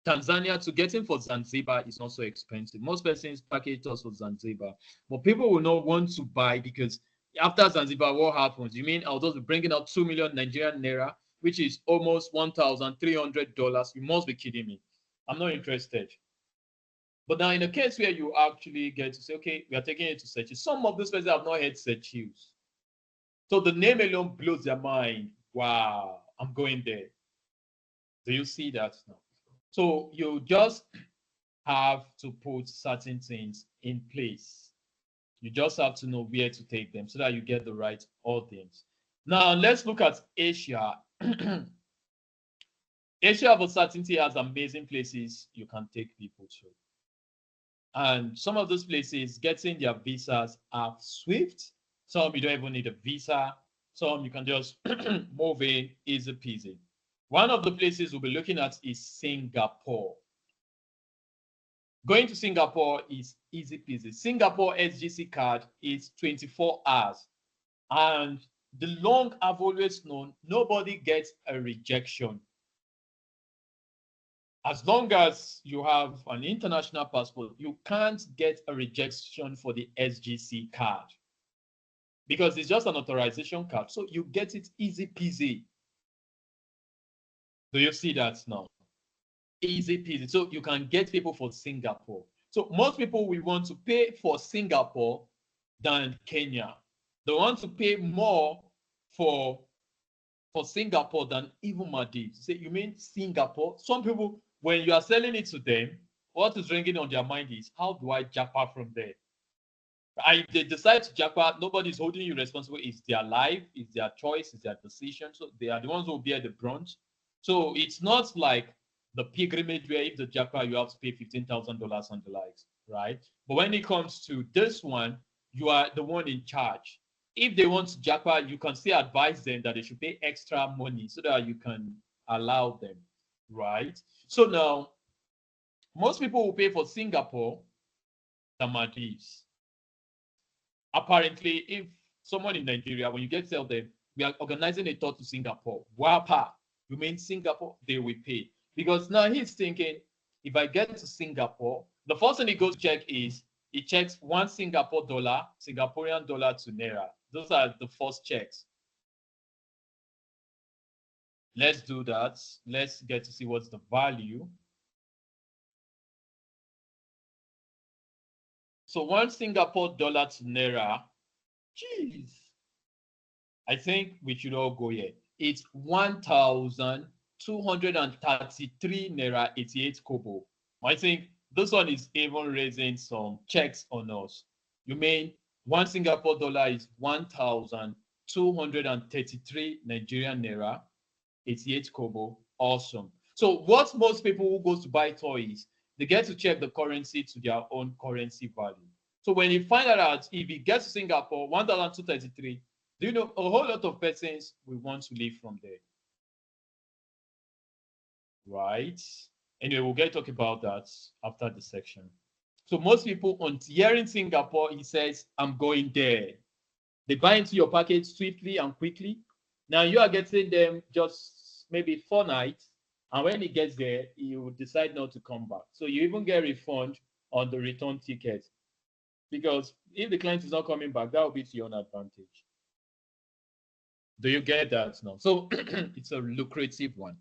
Tanzania, to getting for Zanzibar is not so expensive. Most persons package us for Zanzibar, but people will not want to buy because after Zanzibar, what happens? You mean I'll just be bringing out 2 million Nigerian naira, which is almost $1,300? You must be kidding me. I'm not interested. But now, in a case where you actually get to say, okay, we are taking it to Seychelles, some of these places have not heard Seychelles. So the name alone blows their mind. Wow, I'm going there. Do you see that now? So you just have to put certain things in place. You just have to know where to take them so that you get the right audience. Now, let's look at Asia. Asia of Uncertainty has amazing places you can take people to. And some of those places, getting their visas are swift. Some you don't even need a visa. Some you can just move in, easy peasy. One of the places we'll be looking at is Singapore. Going to Singapore is easy peasy. Singapore SGC card is 24 hours. And the long I've always known, nobody gets a rejection. As long as you have an international passport, you can't get a rejection for the SGC card because it's just an authorization card. So you get it easy peasy. Do you see that now? Easy peasy. So you can get people for Singapore. So most people will want to pay for Singapore than Kenya. They want to pay more for Singapore than even Maldives. Say, you mean Singapore? Some people, when you are selling it to them, what is ringing on their mind is, how do I japa from there? If they decide to japa, nobody's holding you responsible. It's their life, it's their choice, it's their decision. So they are the ones who bear the brunt. So it's not like the pilgrimage where if the japa, you have to pay $15,000 and the likes, right? But when it comes to this one, you are the one in charge. if they want to japa, you can still advise them that they should pay extra money so that you can allow them, right? So now, most people will pay for Singapore than Maldives. Apparently, if someone in Nigeria, when you get tell them, we are organizing a tour to Singapore, WAPA, you mean Singapore, they will pay. Because now he's thinking, if I get to Singapore, the first thing he goes to check is, he checks one Singapore dollar, Singaporean dollar to Naira. Those are the first checks. Let's do that. Let's get to see what's the value. So one Singapore dollar to Naira, jeez, I think we should all go here. It's 1,233 Naira 88 Kobo. I think this one is even raising some checks on us. You mean one Singapore dollar is 1,233 Nigerian Naira 88 Kobo. Awesome. So what most people who goes to buy toys, they get to check the currency to their own currency value. So when you find out if he gets to Singapore, 1,233, do you know a whole lot of persons will want to live from there? Right? Anyway, we'll get to talk about that after the section. So most people on hearing Singapore, he says, I'm going there. They buy into your package swiftly and quickly. Now you are getting them just maybe 4 nights. And when he gets there, he will decide not to come back. So you even get refund on the return ticket. Because if the client is not coming back, that will be to your own advantage. Do you get that now? So it's a lucrative one.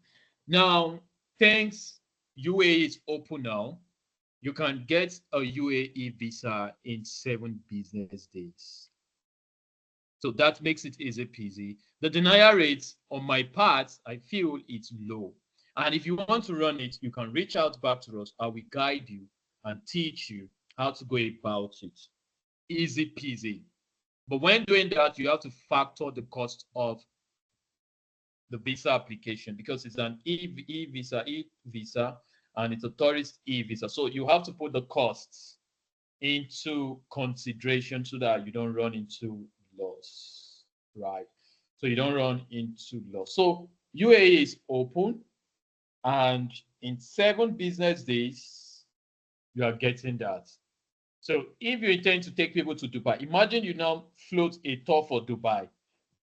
Now, thanks, UAE is open now. You can get a UAE visa in 7 business days. So that makes it easy peasy. The denial rates on my part, I feel it's low. And if you want to run it, you can reach out back to us. I will guide you and teach you how to go about it. Easy peasy. But when doing that, you have to factor the cost of the visa application because it's an e-visa, and it's a tourist e-visa. So you have to put the costs into consideration so that you don't run into loss, right? So you don't run into loss. So UAE is open, and in 7 business days, you are getting that. So if you intend to take people to Dubai, imagine you now float a tour for Dubai.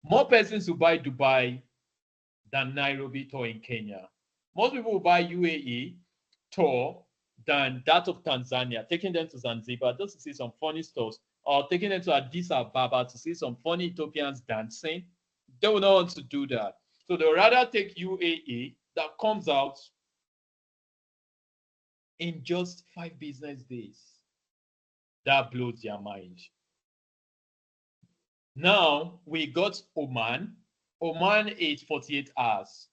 More persons will buy Dubai than Nairobi tour in Kenya. Most people will buy UAE tour than that of Tanzania, taking them to Zanzibar just to see some funny stuff, or taking them to Addis Ababa to see some funny Ethiopians dancing. They will not want to do that. So they'll rather take UAE that comes out in just 5 business days. That blows their mind. Now we got Oman. Oman is 48 hours.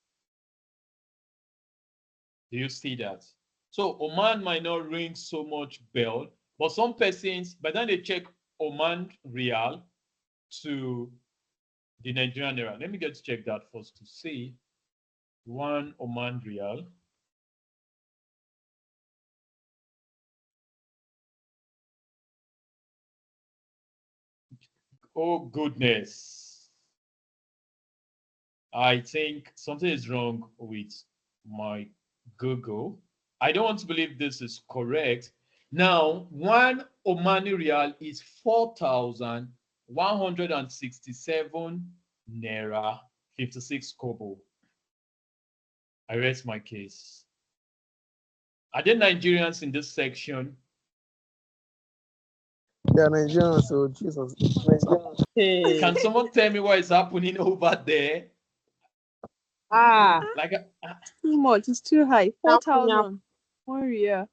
Do you see that? So Oman might not ring so much bell, but some persons, by then they check Oman Real to the Nigerian Naira. Let me get to check that first to see. One Oman Real. Oh goodness. I think something is wrong with my Google. I don't want to believe this is correct. Now, one Omani Real is 4,167 Naira 56 Kobo. I rest my case. Are there Nigerians in this section? They are Nigerians, so Jesus. Nigerians. Hey. Can someone tell me what is happening over there? Like too much. It's too high. 4,000. 1 year.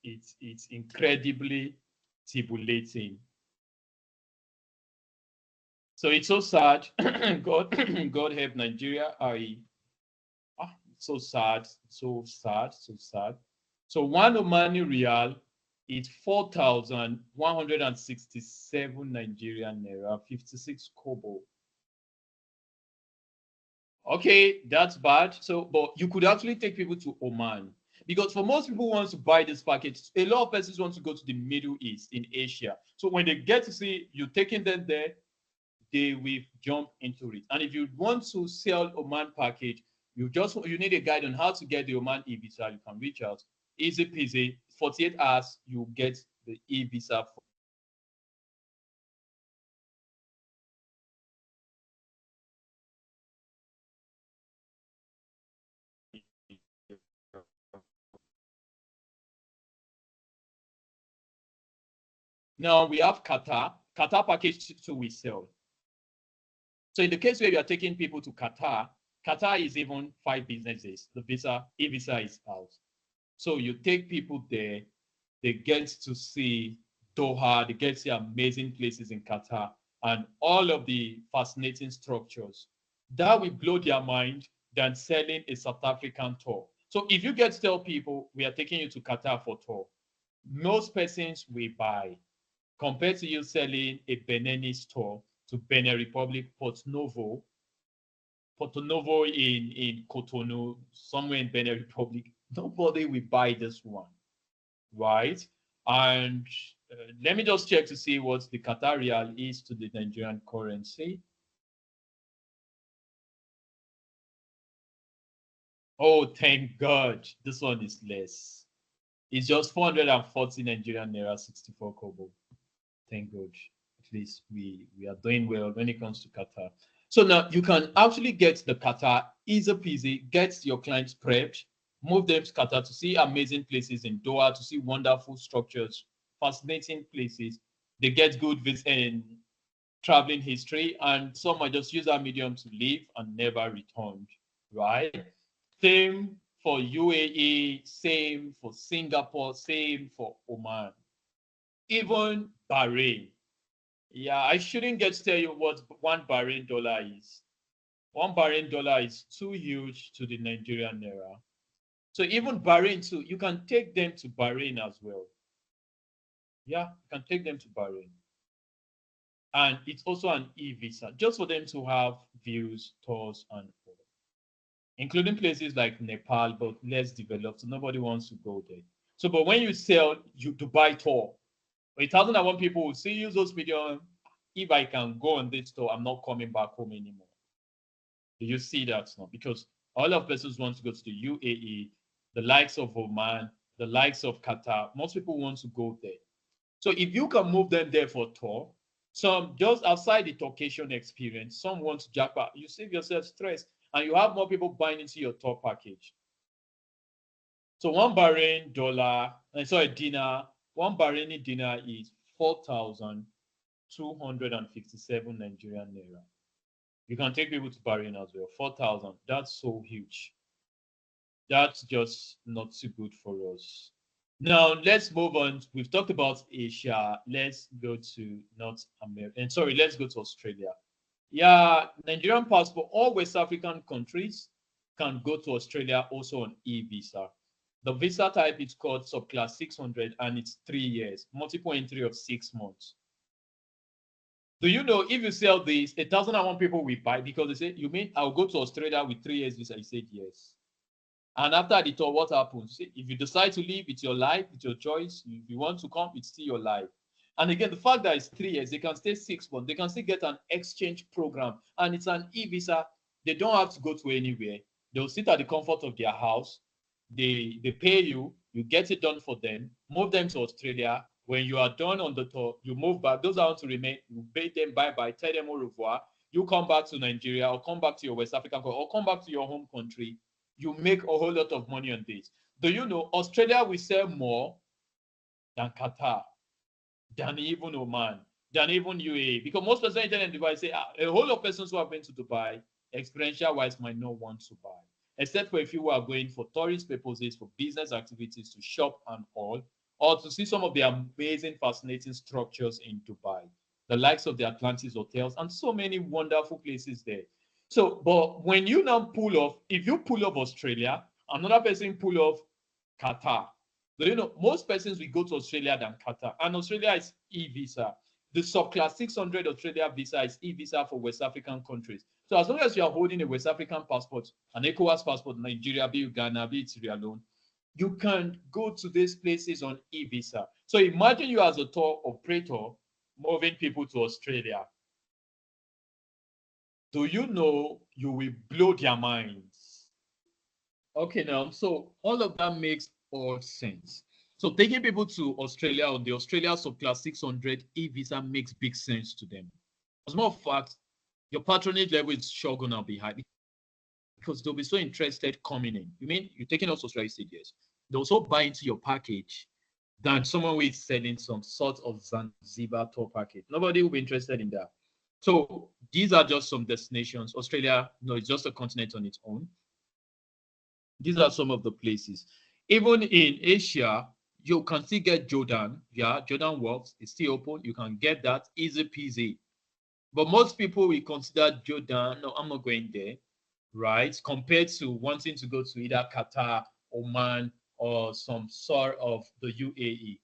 It's incredibly titillating. So it's so sad. God help Nigeria. So sad. So one Omani Real is 4,167 Nigerian Naira 56 Kobo. Okay, that's bad. So, but you could actually take people to Oman. Because for most people who want to buy this package, a lot of persons want to go to the Middle East in Asia. So when they get to see you taking them there, they will jump into it. And if you want to sell Oman package, you need a guide on how to get the Oman e-visa. You can reach out. Easy peasy. 48 hours, you get the e-visa. Now we have Qatar. Qatar package 2 we sell. So in the case where you are taking people to Qatar, Qatar is even 5 business days. The e-visa is out. So you take people there, they get to see Doha, they get to see amazing places in Qatar and all of the fascinating structures. That will blow their mind than selling a South African tour. So if you get to tell people we are taking you to Qatar for tour, most persons will buy compared to you selling a Beninese tour to Benin Republic, Porto Novo in Cotonou, somewhere in Benin Republic. Nobody will buy this one, right? And let me just check to see what the Qatar Rial is to the Nigerian currency. Oh, thank God, this one is less. It's just 440 Nigerian naira, 64 kobo. Thank God. At least we are doing well when it comes to Qatar. So now you can actually get the Qatar easy peasy, get your clients prepped, move them to Qatar to see amazing places in Doha, to see wonderful structures, fascinating places. They get good visit and traveling history, and some might just use that medium to leave and never return, right? Same for UAE, same for Singapore, same for Oman, even Bahrain. Yeah, I shouldn't get to tell you what one Bahrain dollar is. One Bahrain dollar is too huge to the Nigerian naira. So even Bahrain too, you can take them to Bahrain as well. Yeah, you can take them to Bahrain. And it's also an e-visa, just for them to have views, tours, and all, including places like Nepal, but less developed. So nobody wants to go there. So, but when you sell you Dubai tour, 1,001 people will see use those medium. If I can go on this tour, I'm not coming back home anymore. Do you see that now? Because all of persons want to go to the UAE, the likes of Oman, the likes of Qatar. Most people want to go there. So if you can move them there for tour, some just outside the Turkish experience, some want to jackpot. You save yourself stress and you have more people buying into your tour package. So one Bahrain dollar, sorry, dinar, one Bahraini dinar is 4,257 Nigerian naira. You can take people to Bahrain as well. 4,000. That's so huge. That's just not too good for us. Now let's move on. We've talked about Asia. Let's go to North America. And sorry, let's go to Australia. Yeah, Nigerian passport. All West African countries can go to Australia also on e-visa. The visa type is called subclass 600 and it's 3 years, multiple entry of 6 months. Do you know if you sell this, 1,001 people will buy because they say, you mean I'll go to Australia with 3 years visa? I said yes. And after the tour, what happens? If you decide to leave, it's your life, it's your choice. If you want to come, it's still your life. And again, the fact that it's 3 years, they can stay 6 months, they can still get an exchange program, and it's an e-visa. They don't have to go to anywhere. They'll sit at the comfort of their house. They pay you, you get it done for them, move them to Australia. When you are done on the tour, you move back. Those that want to remain, you pay them bye-bye, tell them au revoir. You come back to Nigeria or come back to your West African country or come back to your home country. You make a whole lot of money on this. Do you know Australia will sell more than Qatar, than even Oman, than even UAE? Because most persons in Dubai say a whole lot of persons who have been to Dubai, experiential-wise, might not want to buy, except for if you are going for tourist purposes, for business activities, to shop and all, or to see some of the amazing, fascinating structures in Dubai, the likes of the Atlantis hotels, and so many wonderful places there. So, but when you now pull off, if you pull off Australia, another person pull off Qatar. So, you know, most persons will go to Australia than Qatar, and Australia is e-visa. The subclass 600 Australia visa is e-visa for West African countries. So as long as you are holding a West African passport, an ECOWAS passport, Nigeria, be it Ghana, be it Sierra Leone, you can go to these places on e-visa. So imagine you as a tour operator moving people to Australia. Do you know you will blow their minds? Okay, now, so all of that makes all sense. So taking people to Australia on the Australia Subclass 600 e-visa makes big sense to them. As a matter of fact, your patronage level is sure gonna be high because they'll be so interested coming in. You mean you're taking us to Australia? You said yes. They'll also buy into your package than someone who is selling some sort of Zanzibar tour package. Nobody will be interested in that. So these are just some destinations. Australia, no, it's just a continent on its own. These are some of the places. Even in Asia, you can still get Jordan. Yeah, Jordan works. It's still open. You can get that easy peasy. But most people will consider Jordan, no, I'm not going there, right? Compared to wanting to go to either Qatar, Oman, or some sort of the UAE,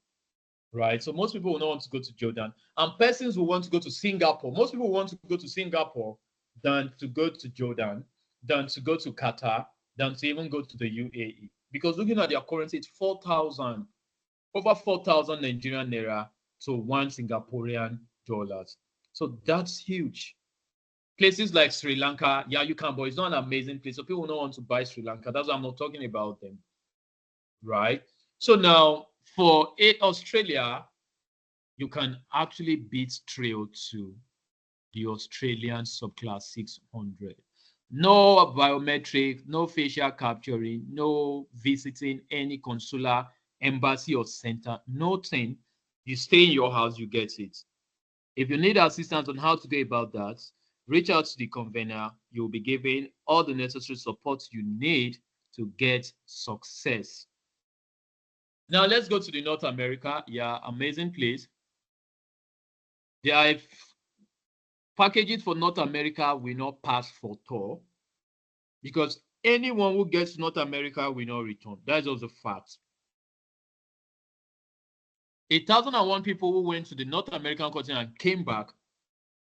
right? So most people will not want to go to Jordan. And persons will want to go to Singapore. Most people want to go to Singapore than to go to Jordan, than to go to Qatar, than to even go to the UAE. Because looking at their currency, it's 4,000, over 4,000 Nigerian naira to one Singaporean dollars. So that's huge. Places like Sri Lanka, yeah, you can, but it's not an amazing place. So people don't want to buy Sri Lanka. That's why I'm not talking about them, right? So now for Australia, you can actually beat Trail to the Australian subclass 600. No biometric, no facial capturing, no visiting any consular, embassy, or center, nothing. You stay in your house, you get it. If you need assistance on how to go about that, reach out to the convener. You'll be given all the necessary support you need to get success. Now let's go to the North America. Yeah, amazing place. There are packages for North America will not pass for tour because anyone who gets to North America will not return. That's also fact. 1,001 people who went to the North American continent and came back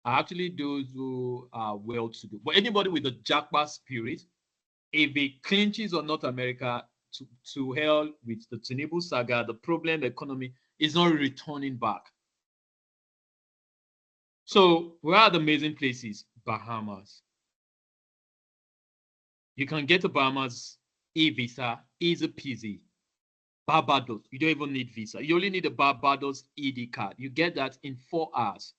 are actually those who are well to do. But anybody with a jackpot spirit, if it clinches on North America, to hell with the Tinubu saga, the problem economy is not returning back. So where are the amazing places? Bahamas. You can get to Bahamas e-visa, easy peasy. Barbados, you don't even need visa. You only need a Barbados ED card. You get that in 4 hours.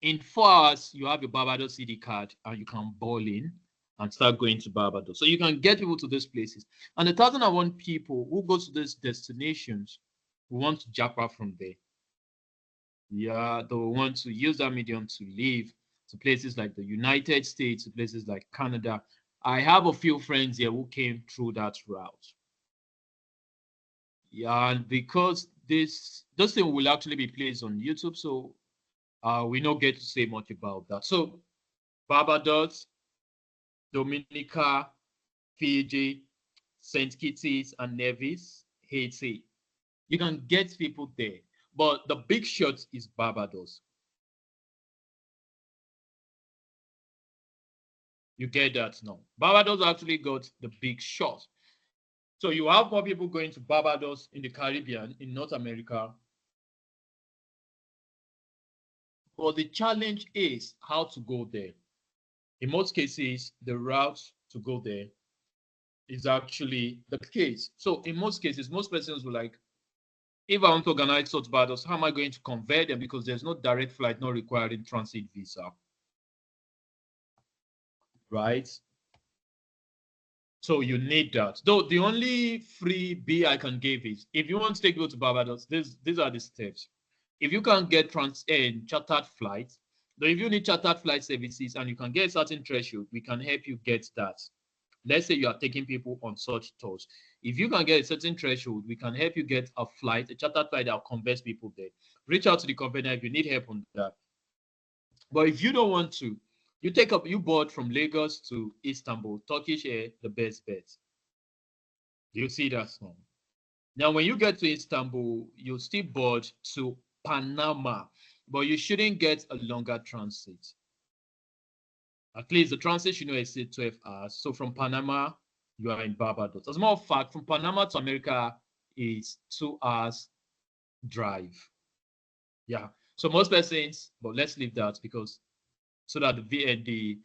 In 4 hours, you have your Barbados ED card and you can ball in and start going to Barbados. So you can get people to these places. And 1,001 people who go to these destinations who want to jackpot from there. Yeah, they will want to use that medium to live to places like the United States, to places like Canada. I have a few friends here who came through that route. Yeah, and because this thing will actually be placed on YouTube, so we don't get to say much about that. So Barbados, Dominica, Fiji, St. Kitts and Nevis, Haiti. You can get people there, but the big shot is Barbados. You get that now. Barbados actually got the big shot. So you have more people going to Barbados in the Caribbean, in North America. But the challenge is how to go there. In most cases, the route to go there is actually the case. So in most cases, most persons will like, if I want to organize such Barbados, how am I going to convert them? Because there's no direct flight, not requiring transit visa. Right? So you need that. Though the only free B I can give is if you want to take you to Barbados, these are the steps. If you can get chartered flights, though if you need chartered flight services and you can get a certain threshold, we can help you get that. Let's say you are taking people on such tours. If you can get a certain threshold, we can help you get a flight, a chartered flight that converts people there. Reach out to the company if you need help on that. But if you don't want to, you board from Lagos to Istanbul, Turkish Air, the best bet. You see that now. Now, when you get to Istanbul, you still board to Panama, but you shouldn't get a longer transit. At least the transit should not exceed 12 hours. So from Panama, you are in Barbados. As a matter of fact, from Panama to America is 2 hours drive. Yeah. So most persons, but let's leave that because so that the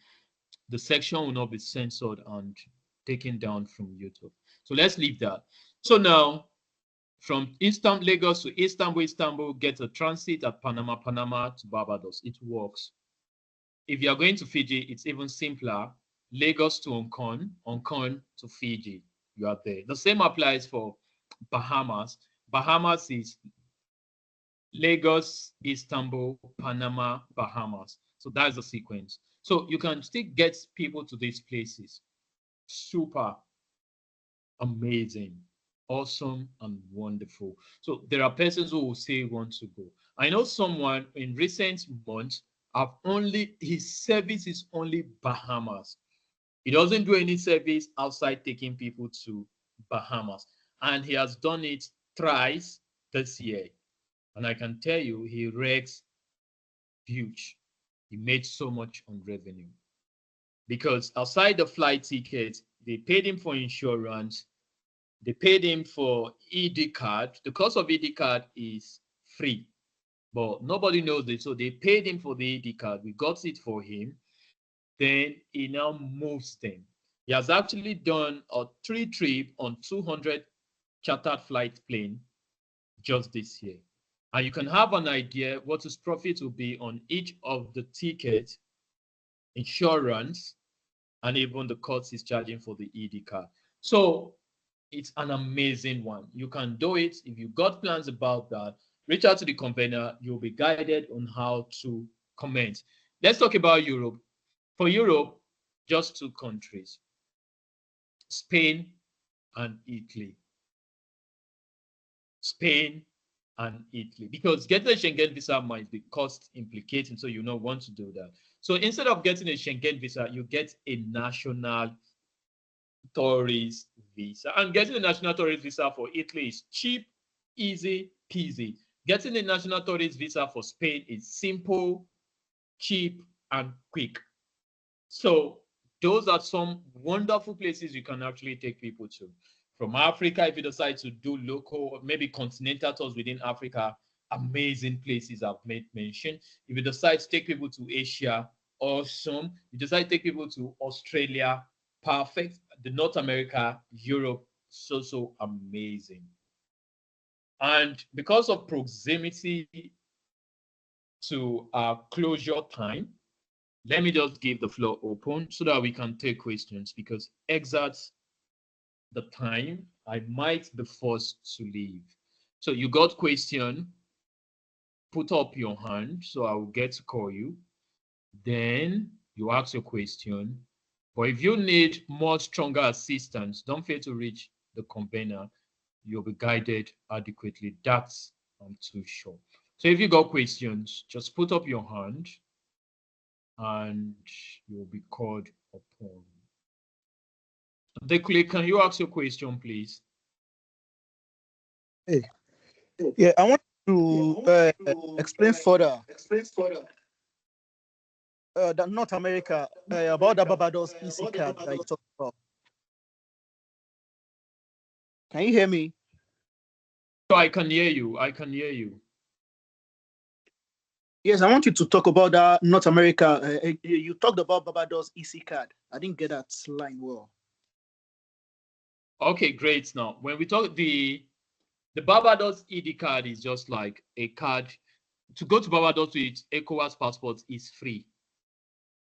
section will not be censored and taken down from YouTube. So let's leave that. So now from Lagos to Istanbul, get a transit at Panama to Barbados. It works. If you are going to Fiji, it's even simpler. Lagos to Hong Kong to Fiji. You are there. The same applies for Bahamas. Bahamas is Lagos, Istanbul, Panama, Bahamas. So that's the sequence. So you can still get people to these places. Super amazing, awesome, and wonderful. So there are persons who will say want to go. I know someone in recent months his service is only Bahamas. He doesn't do any service outside taking people to Bahamas. And he has done it thrice this year. And I can tell you, he wrecks huge. He made so much on revenue. Because outside the flight ticket, they paid him for insurance, they paid him for ED card. The cost of ED card is free, but nobody knows it. So they paid him for the ED card. We got it for him. Then he now moves them. He has actually done a 3 trip on 200 chartered flight plane just this year. And you can have an idea what his profit will be on each of the tickets, insurance, and even the cost he's charging for the ED card. So it's an amazing one. You can do it. If you've got plans about that, reach out to the convener. You'll be guided on how to comment. Let's talk about Europe. For Europe, just 2 countries, Spain and Italy. Spain and Italy, because getting a Schengen visa might be cost implicating, so you don't want to do that. So instead of getting a Schengen visa, you get a national tourist visa. And getting a national tourist visa for Italy is cheap, easy peasy. Getting a national tourist visa for Spain is simple, cheap, and quick. So those are some wonderful places you can actually take people to. From Africa, if you decide to do local, maybe continental tours within Africa, amazing places I've made mention. If you decide to take people to Asia, awesome. You decide to take people to Australia, perfect. The North America, Europe, so amazing. And because of proximity to our closure time, let me just give the floor open so that we can take questions, because exact the time I might be forced to leave. So you got question, put up your hand so I will get to call you. Then you ask your question. But if you need more stronger assistance, don't fail to reach the convener. You'll be guided adequately. That's I'm too sure. So if you got questions, just put up your hand and you'll be called upon. Dekule, can you ask your question, please? Hey. Yeah, I want to explain further. That North America, about the Barbados EC card that you talked about. Can you hear me? So I can hear you. I can hear you. Yes, I want you to talk about that North America. You talked about Barbados EC card. I didn't get that line well. Okay, great. Now, when we talk the Barbados ED card is just like a card. To go to Barbados with ECOWAS passport is free.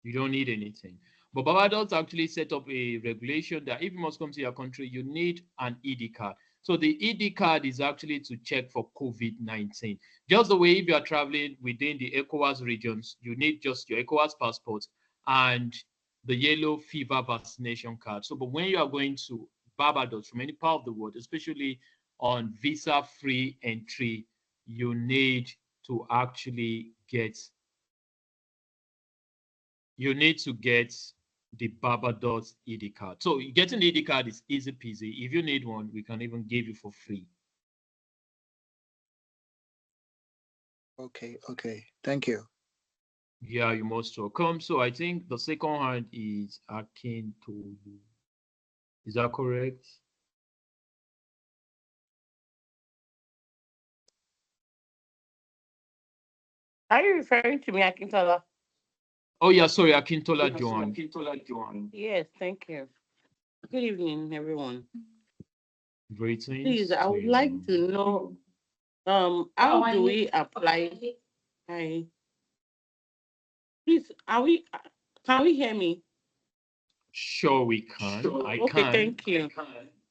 You don't need anything. But Barbados actually set up a regulation that if you must come to your country, you need an ED card. So the ED card is actually to check for COVID-19. Just the way if you are traveling within the ECOWAS regions, you need just your ECOWAS passport and the yellow fever vaccination card. So, but when you are going to Barbados from any part of the world, especially on visa-free entry, you need to actually get the Barbados ED card. So getting the ED card is easy peasy. If you need one, we can even give you for free. Okay. Thank you. Yeah, you're most welcome. So I think the second hand is akin to you. Is that correct? Are you referring to me, Akintola? Oh yeah, sorry, Akintola Joan. Yes, thank you. Good evening, everyone. Greetings. Please, I would like to know how do we apply? Hi. Please, can we hear me? Sure, we can. I Okay, can. thank you.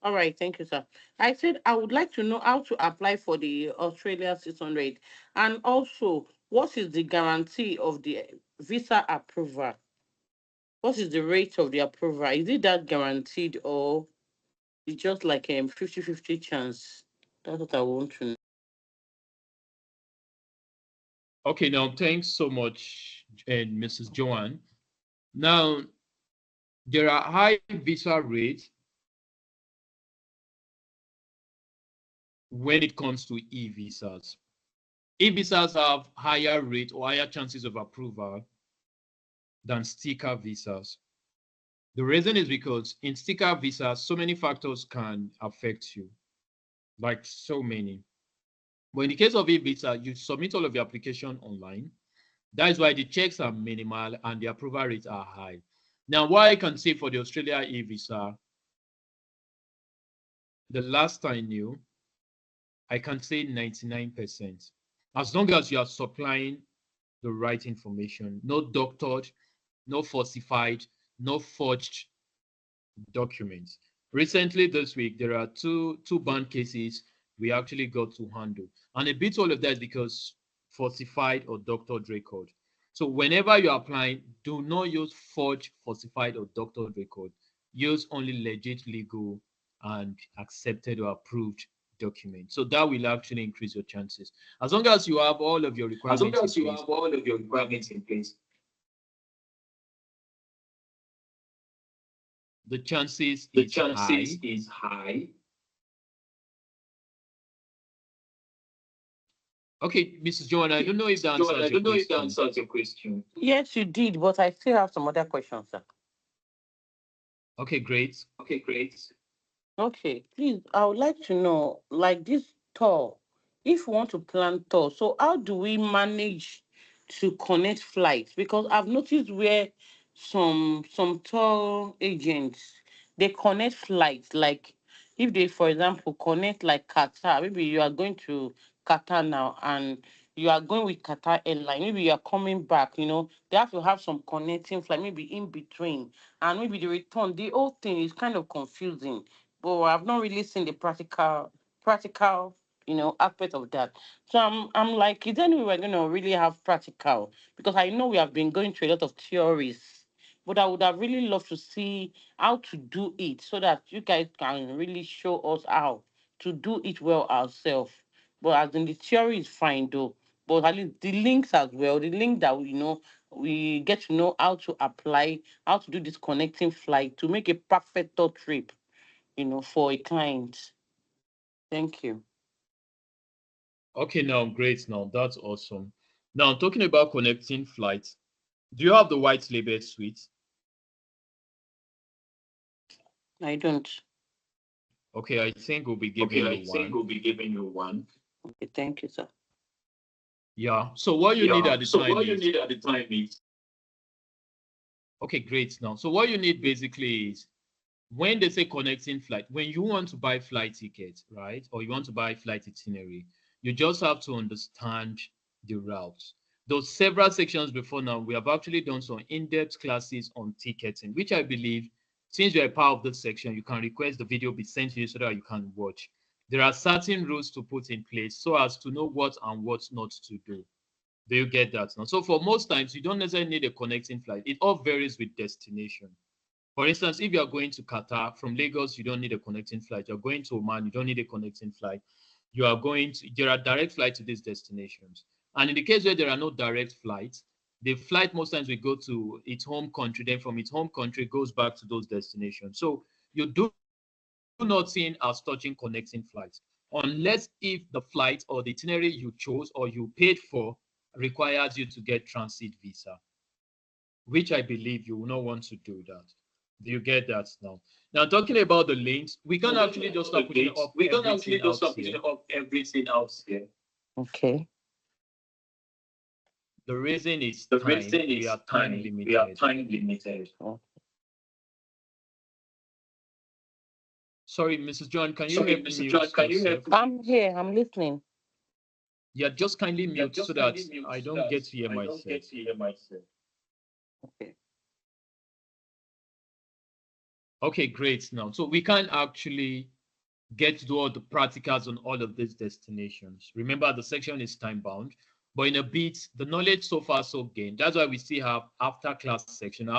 All right, thank you, sir. I said I would like to know how to apply for the Australia 600 and also what is the guarantee of the visa approval? What is the rate of the approval? Is it that guaranteed or it's just like a 50-50 chance? That's what I want to know. Okay, now thanks so much, and Mrs. Joanne. Now, there are high visa rates when it comes to e-visas. E-visas have higher rate or higher chances of approval than sticker visas. The reason is because in sticker visas, so many factors can affect you, like so many. But in the case of e-visa, you submit all of your application online. That is why the checks are minimal and the approval rates are high. Now, what I can say for the Australia e-visa, the last I knew, I can say 99%. As long as you are supplying the right information, no doctored, no falsified, no forged documents. Recently this week, there are two banned cases we actually got to handle. And a bit all of that is because falsified or doctored record. So whenever you're applying, do not use forged, falsified, or doctored record. Use only legit, legal, and accepted or approved documents. So that will actually increase your chances. As long as you have all of your requirements in place, the chances is high. Okay, Mrs. Joanne, I don't know if that answers your question. Yes, you did, but I still have some other questions, sir. Okay, great. Okay, please, I would like to know, like this tour, if we want to plan tour, so how do we manage to connect flights? Because I've noticed where some tour agents they connect flights, like if they, for example, connect like Qatar, maybe you are going to Qatar now and you are going with Qatar Airline, maybe you are coming back, they have to have some connecting flight, maybe in between, and maybe the return, the whole thing is kind of confusing, but I've not really seen the practical, aspect of that. So I'm like, is there any way we're gonna really have practical? Because I know we have been going through a lot of theories, but I would have really loved to see how to do it so that you guys can really show us how to do it well ourselves. But as in the theory is fine though. But at least the links as well, the link that we get to know how to apply, how to do this connecting flight to make a perfect thought trip, for a client. Thank you. Okay, now great. Now that's awesome. Now talking about connecting flights, do you have the white label suite? I don't. Okay, I think we'll be giving you one. Okay, thank you, sir. Yeah. So what you need at the time is okay, great. Now, so what you need basically is when they say connecting flight, when you want to buy flight tickets, right, or you want to buy flight itinerary, you just have to understand the routes. Those several sections before now, we have actually done some in-depth classes on ticketing, which I believe, since you're a part of this section, you can request the video be sent to you so that you can watch. There are certain rules to put in place so as to know what and what not to do. Do you get that now? So for most times, you don't necessarily need a connecting flight. It all varies with destination. For instance, if you're going to Qatar from Lagos, you don't need a connecting flight. You're going to Oman, you don't need a connecting flight. There are direct flights to these destinations. And in the case where there are no direct flights, the flight most times will go to its home country, then from its home country goes back to those destinations. So you do not see it as touching connecting flights, unless if the flight or the itinerary you chose or you paid for requires you to get transit visa, which I believe you will not want to do that. Do you get that now? Now, talking about the links, we can actually just start putting up everything out here. Okay. The reason is time. We are time limited. Oh. Sorry, Mrs. John, can you help me mute? I'm here. I'm listening. Yeah, just kindly mute so that I don't get to hear myself. Okay. Okay, great. Now, so we can actually get to do all the practicals on all of these destinations. Remember, the section is time bound, but in a bit, the knowledge so far so gained. That's why we still have after section,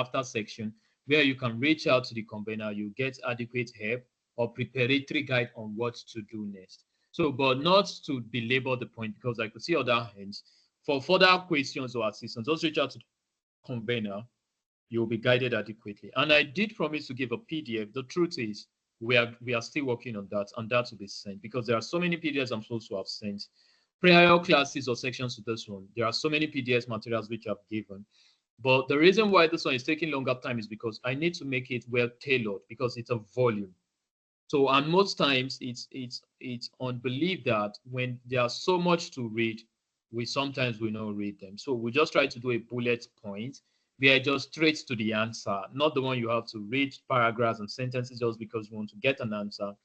where you can reach out to the convener, you get adequate help or preparatory guide on what to do next. So, but not to belabor the point, because I could see other hands. For further questions or assistance, just reach out to the convener. You will be guided adequately. And I did promise to give a PDF. The truth is, we are still working on that, and that will be sent, because there are so many PDFs I'm supposed to have sent prior classes or sections to this one. There are so many PDFs materials which I've given. But the reason why this one is taking longer time is because I need to make it well tailored, because it's a volume. So, and most times it's on belief that when there's so much to read, we sometimes will not read them. So we just try to do a bullet point. We are just straight to the answer, not the one you have to read paragraphs and sentences just because you want to get an answer.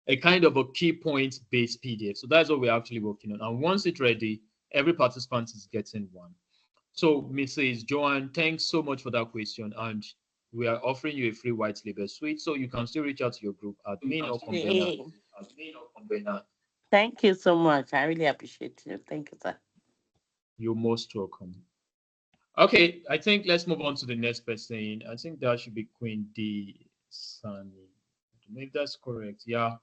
A kind of a key points based PDF. So that's what we're actually working on. And once it's ready, every participant is getting one. So Mrs. Joanne, thanks so much for that question. And we are offering you a free white label suite, so you can still reach out to your group admin or convener. Thank you so much. I really appreciate you. Thank you, sir. You're most welcome. Okay, I think let's move on to the next person. I think that should be Queen D. Sunny. If that's correct, yeah.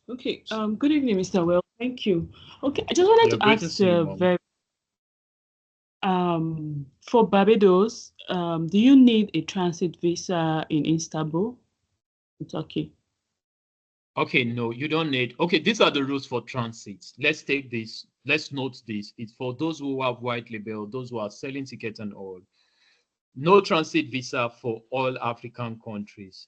Okay. Good evening, Mr. Well. Thank you. Okay, I just wanted to ask for Barbados, do you need a transit visa in Istanbul, in Turkey? Okay, no, you don't need. Okay, these are the rules for transit. Let's take this. Let's note this. It's for those who have white label, those who are selling tickets and all. No transit visa for all African countries.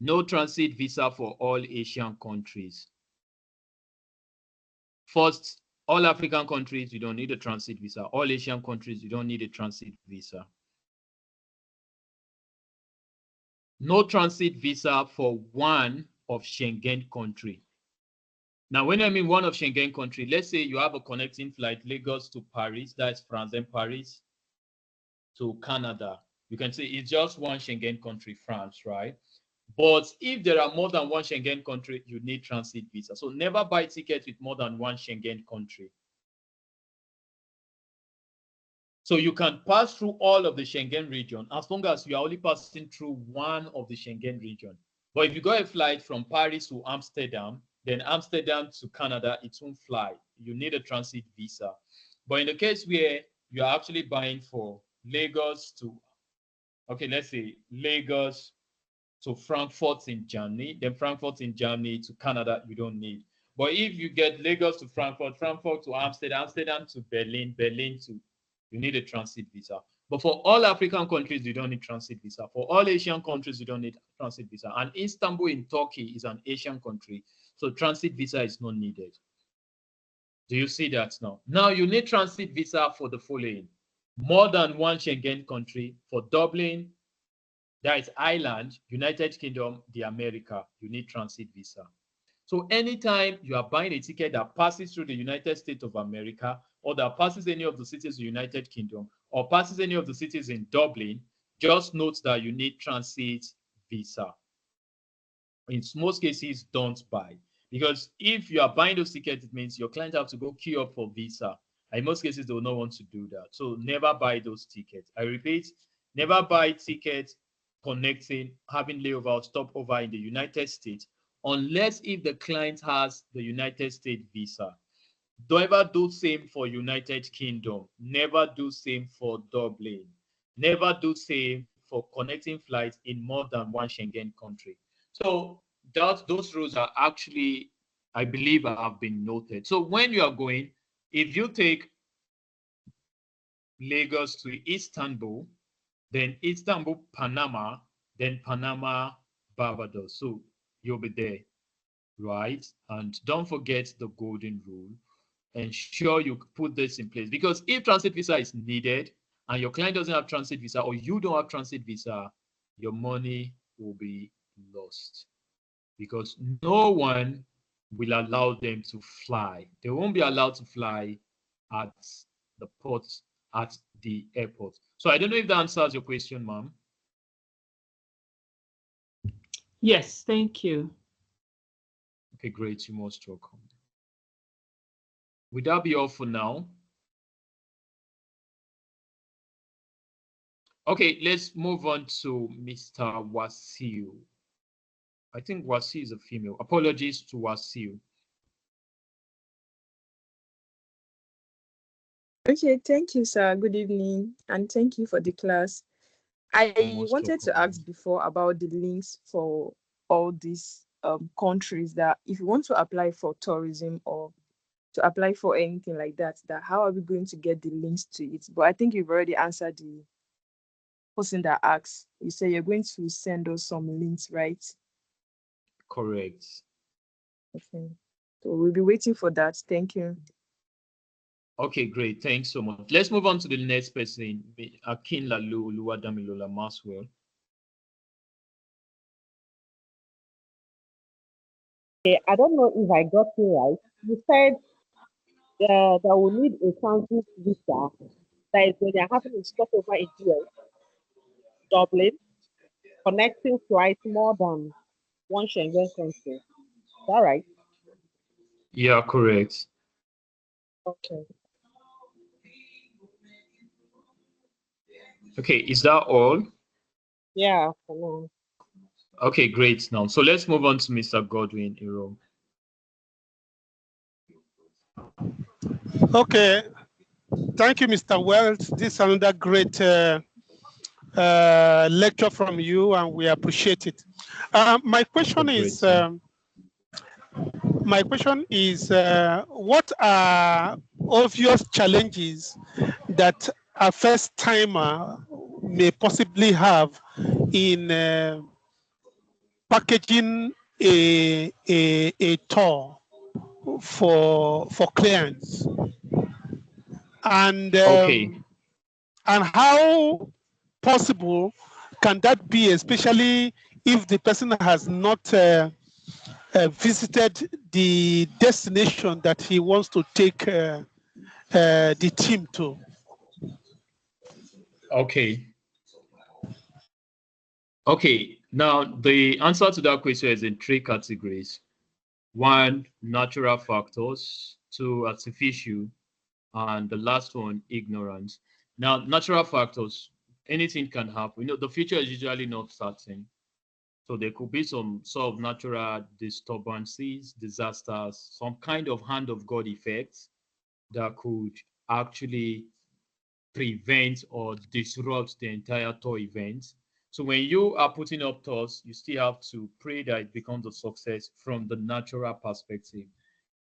No transit visa for all Asian countries. First, all African countries, you don't need a transit visa. All Asian countries, you don't need a transit visa. No transit visa for one of Schengen country. Now, when I mean one of Schengen country, let's say you have a connecting flight, Lagos to Paris, that's France, and Paris to Canada. You can say it's just one Schengen country, France, right? But if there are more than one Schengen country, you need transit visa. So never buy tickets with more than one Schengen country. So you can pass through all of the Schengen region as long as you are only passing through one of the Schengen region. But if you got a flight from Paris to Amsterdam, then Amsterdam to Canada, it won't fly. You need a transit visa. But in the case where you're actually buying for Lagos to, okay, let's say Lagos to Frankfurt in Germany, then Frankfurt in Germany to Canada, you don't need. But if you get Lagos to Frankfurt, Frankfurt to Amsterdam, Amsterdam to Berlin, Berlin to, you need a transit visa. But for all African countries, you don't need transit visa. For all Asian countries, you don't need transit visa. And Istanbul in Turkey is an Asian country, so transit visa is not needed. Do you see that now? Now you need transit visa for the following. More than one Schengen country. For Dublin, that is Ireland, United Kingdom, the America, you need transit visa. So anytime you are buying a ticket that passes through the United States of America, or that passes any of the cities of the United Kingdom, or passes any of the cities in Dublin, just note that you need transit visa. In most cases, don't buy. Because if you are buying those tickets, it means your client have to go queue up for visa. In most cases, they will not want to do that. So never buy those tickets. I repeat, never buy tickets connecting, having layover or stopover in the United States, unless if the client has the United States visa. Don't ever do same for United Kingdom. Never do same for Dublin. Never do same for connecting flights in more than one Schengen country. So those rules are actually, I believe, have been noted. So when you are going, If you take Lagos to Istanbul, then Istanbul, Panama, then Panama, Barbados. So you'll be there, right? And don't forget the golden rule. Ensure you put this in place, because if transit visa is needed and your client doesn't have transit visa, or you don't have transit visa, your money will be lost, because no one will allow them to fly. They won't be allowed to fly at the port, at the airport. So I don't know if that answers your question, ma'am. Yes, thank you. Okay, great. You're most welcome. Would that be all for now? Okay, let's move on to Mr. Wasiu. I think Wasiu is a female. Apologies to Wasiu. Okay, thank you, sir. Good evening, and thank you for the class. I Most wanted to welcome. ask before about the links for all these countries, that if you want to apply for tourism or to apply for anything like that, that how are we going to get the links to it? But I think you've already answered the person that asked. You say you're going to send us some links, right? Correct. Okay. So we'll be waiting for that. Thank you. Okay, great. Thanks so much. Let's move on to the next person, Akin Lalu Oluwadamilola Maswell. I don't know if I got you right. You said that we need a transit visa. That is when you're having a stopover in US, Dublin, connecting flights more than one Schengen country. Is that right? Yeah, correct. Okay. Okay, is that all? Yeah, for now. Okay, great. Now, so let's move on to Mr. Godwin Iro. Okay, thank you, Mr. Wells. This is another great lecture from you, and we appreciate it. My question is, what are obvious challenges that a first timer may possibly have in packaging a tour for clients, and and how possible can that be, especially if the person has not visited the destination that he wants to take the team to? Okay. Okay, now the answer to that question is in three categories. One, natural factors. Two, artificial. And the last one, ignorance. Now, natural factors, anything can happen. You know, the future is usually not certain. So there could be some sort of natural disturbances, disasters, some kind of hand of God effects that could actually prevent or disrupt the entire tour event. So when you are putting up tours, you still have to pray that it becomes a success from the natural perspective.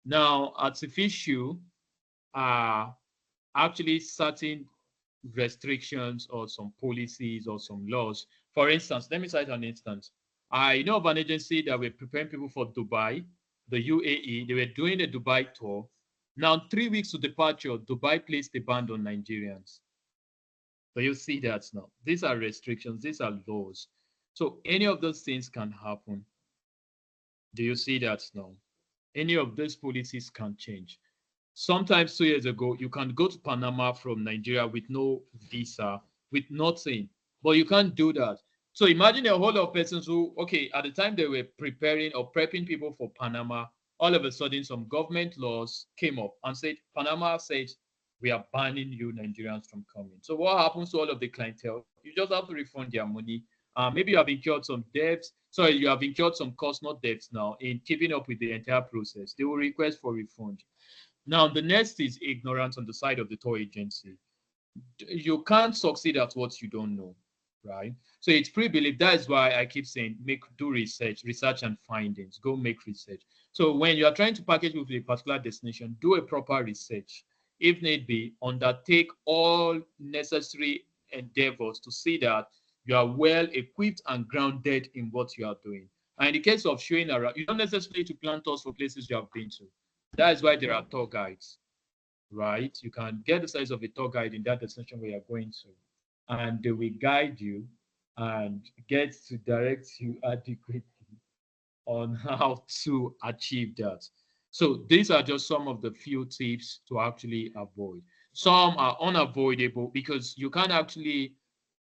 Now, artificial are actually certain restrictions or some policies or some laws. For instance, let me cite an instance. I know of an agency that were preparing people for Dubai, the UAE. They were doing a Dubai tour. Now, 3 weeks to departure, Dubai placed a ban on Nigerians. So you see that now. These are restrictions, these are laws. So any of those things can happen. Do you see that now? Any of those policies can change. Sometimes 2 years ago, you can go to Panama from Nigeria with no visa, with nothing, but you can't do that. So imagine a whole lot of persons who, okay, at the time they were preparing or prepping people for Panama, all of a sudden some government laws came up and said, Panama said, we are banning you Nigerians from coming. So what happens to all of the clientele? You just have to refund their money. Maybe you have incurred some debts. Sorry, you have incurred some costs, not debts now, in keeping up with the entire process. They will request for refund. Now, the next is ignorance on the side of the tour agency. You can't succeed at what you don't know, right? So it's pre-belief. That is why I keep saying, do research and findings. Go make research. So when you are trying to package with a particular destination, do a proper research. if need be, undertake all necessary endeavors to see that you are well equipped and grounded in what you are doing. And in the case of showing around, you don't necessarily to plan tours for places you have been to. That is why there are tour guides, right? You can get the size of a tour guide in that destination where you're going to, and they will guide you and get to direct you adequately on how to achieve that. So these are just some of the few tips to actually avoid. Some are unavoidable because you can't actually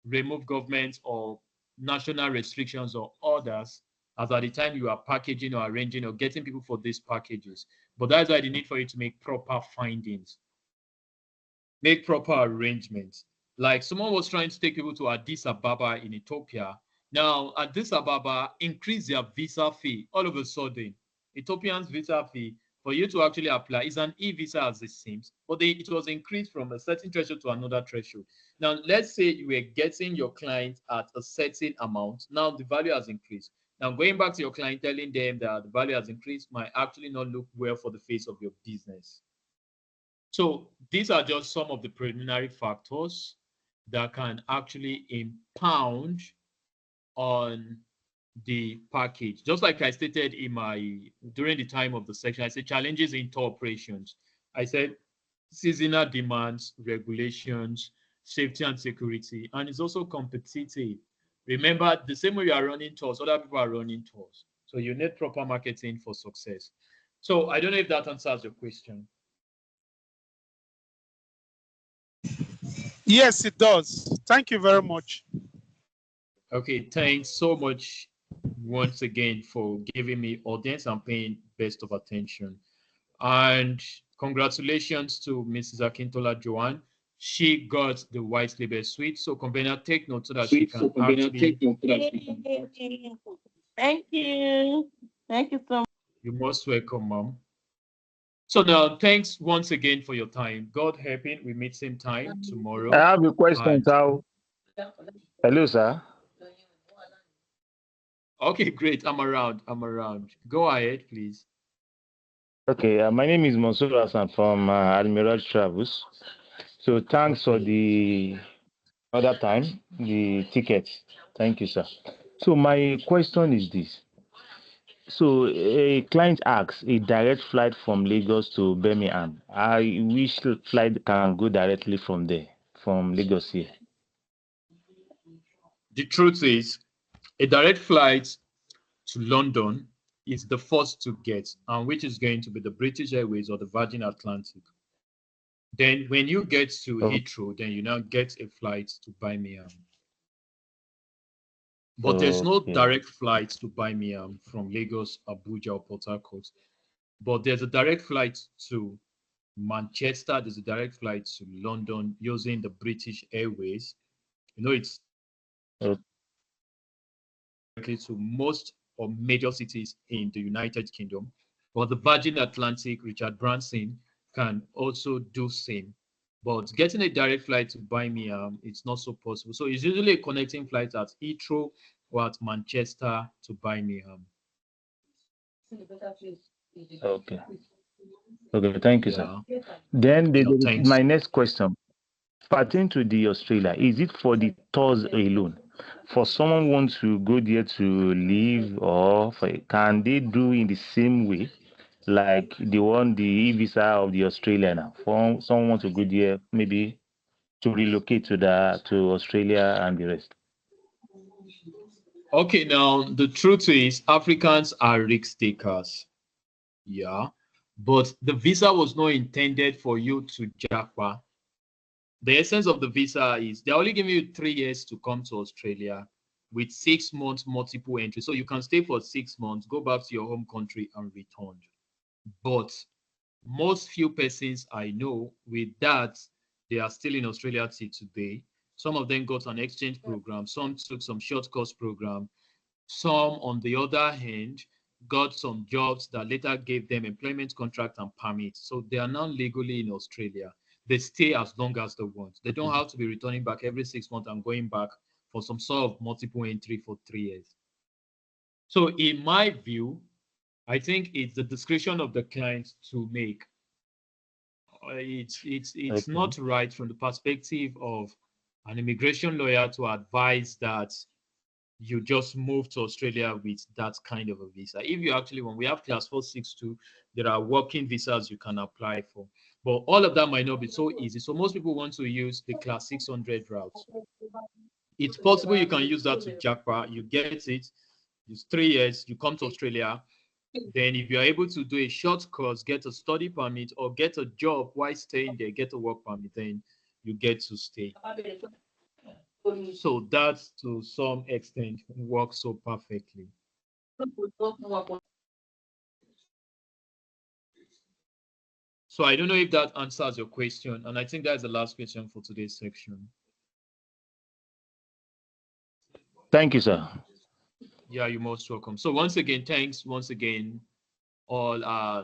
remove government or national restrictions or orders as at the time you are packaging or arranging or getting people for these packages. But that's why the need for you to make proper findings, make proper arrangements. Like someone was trying to take people to Addis Ababa in Ethiopia. Now, Addis Ababa increased their visa fee all of a sudden. Ethiopians' visa fee for you to actually apply is an e-visa as it seems, but it was increased from a certain threshold to another threshold. Now, let's say you were getting your client at a certain amount. Now, the value has increased. Now, going back to your client, telling them that the value has increased might actually not look well for the face of your business. So these are just some of the preliminary factors that can actually impound on the package. Just like I stated during the time of the section, I said challenges in tour operations. I said seasonal demands, regulations, safety and security, and it's also competitive. Remember, the same way you are running tours, other people are running tours. So you need proper marketing for success. So I don't know if that answers your question. Yes, it does. Thank you very much. Okay, thanks so much once again for giving me audience and paying best of attention. And congratulations to Mrs. Akintola Joanne. She got the white label suite. So convener, take note so that she can actually. Thank you. Thank you so much. You're most welcome, Mom. So now, thanks once again for your time. God helping, we meet same time tomorrow. I have a question, sir. Hello, sir. Okay, great. I'm around. Go ahead, please. Okay, my name is Mansour Hassan from Admiral Travels. So thanks for the other time, the tickets. Thank you, sir. So my question is this. So a client asks a direct flight from Lagos to Birmingham. Which flight can go directly from there, from Lagos here? The truth is, a direct flight to London is the first to get, and which is going to be the British Airways or the Virgin Atlantic. Then when you get to Heathrow, then you now get a flight to Birmingham. But there's no direct flight to Birmingham from Lagos, Abuja, or Port Harcourt. But there's a direct flight to Manchester. There's a direct flight to London using the British Airways. You know, it's to most or major cities in the United Kingdom. But the Virgin Atlantic, Richard Branson, can also do same. But getting a direct flight to Birmingham, it's not so possible. So it's usually a connecting flight at Heathrow or at Manchester to Birmingham. Okay. Okay, thank you, sir. Then my next question, pertaining to the Australia, is it for the tours alone? For someone who wants to go there to live, or can they do in the same way like the e-visa of the Australia now? For someone wants to go there, maybe to relocate to Australia and the rest. Okay, now the truth is Africans are risk takers. Yeah, but the visa was not intended for you to japa. The essence of the visa is they're only giving you 3 years to come to Australia with 6 months multiple entry. So you can stay for 6 months, go back to your home country and return. But most few persons I know with that, they are still in Australia till today. Some of them got an exchange program. Some took some short course program. Some, on the other hand, got some jobs that later gave them employment contract and permits. So they are now legally in Australia. They stay as long as they want. They don't have to be returning back every 6 months and going back for some sort of multiple entry for 3 years. So in my view, I think it's the discretion of the client to make. it's Okay. not right from the perspective of an immigration lawyer to advise that you just move to Australia with that kind of a visa. If you actually, when we have class 462, there are working visas you can apply for. But all of that might not be so easy. So most people want to use the class 600 route. It's possible you can use that to JAPA. You get it. It's 3 years. You come to Australia. Then if you're able to do a short course, get a study permit or get a job while staying there, get a work permit, then you get to stay. So that to some extent works so perfectly. So I don't know if that answers your question. And I think that's the last question for today's section. Thank you, sir. Yeah, you're most welcome. So once again, thanks once again, all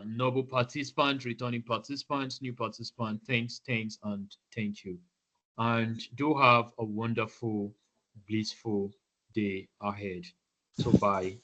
noble participants, returning participants, new participants, thanks, and thank you. And do have a wonderful, blissful day ahead. So bye.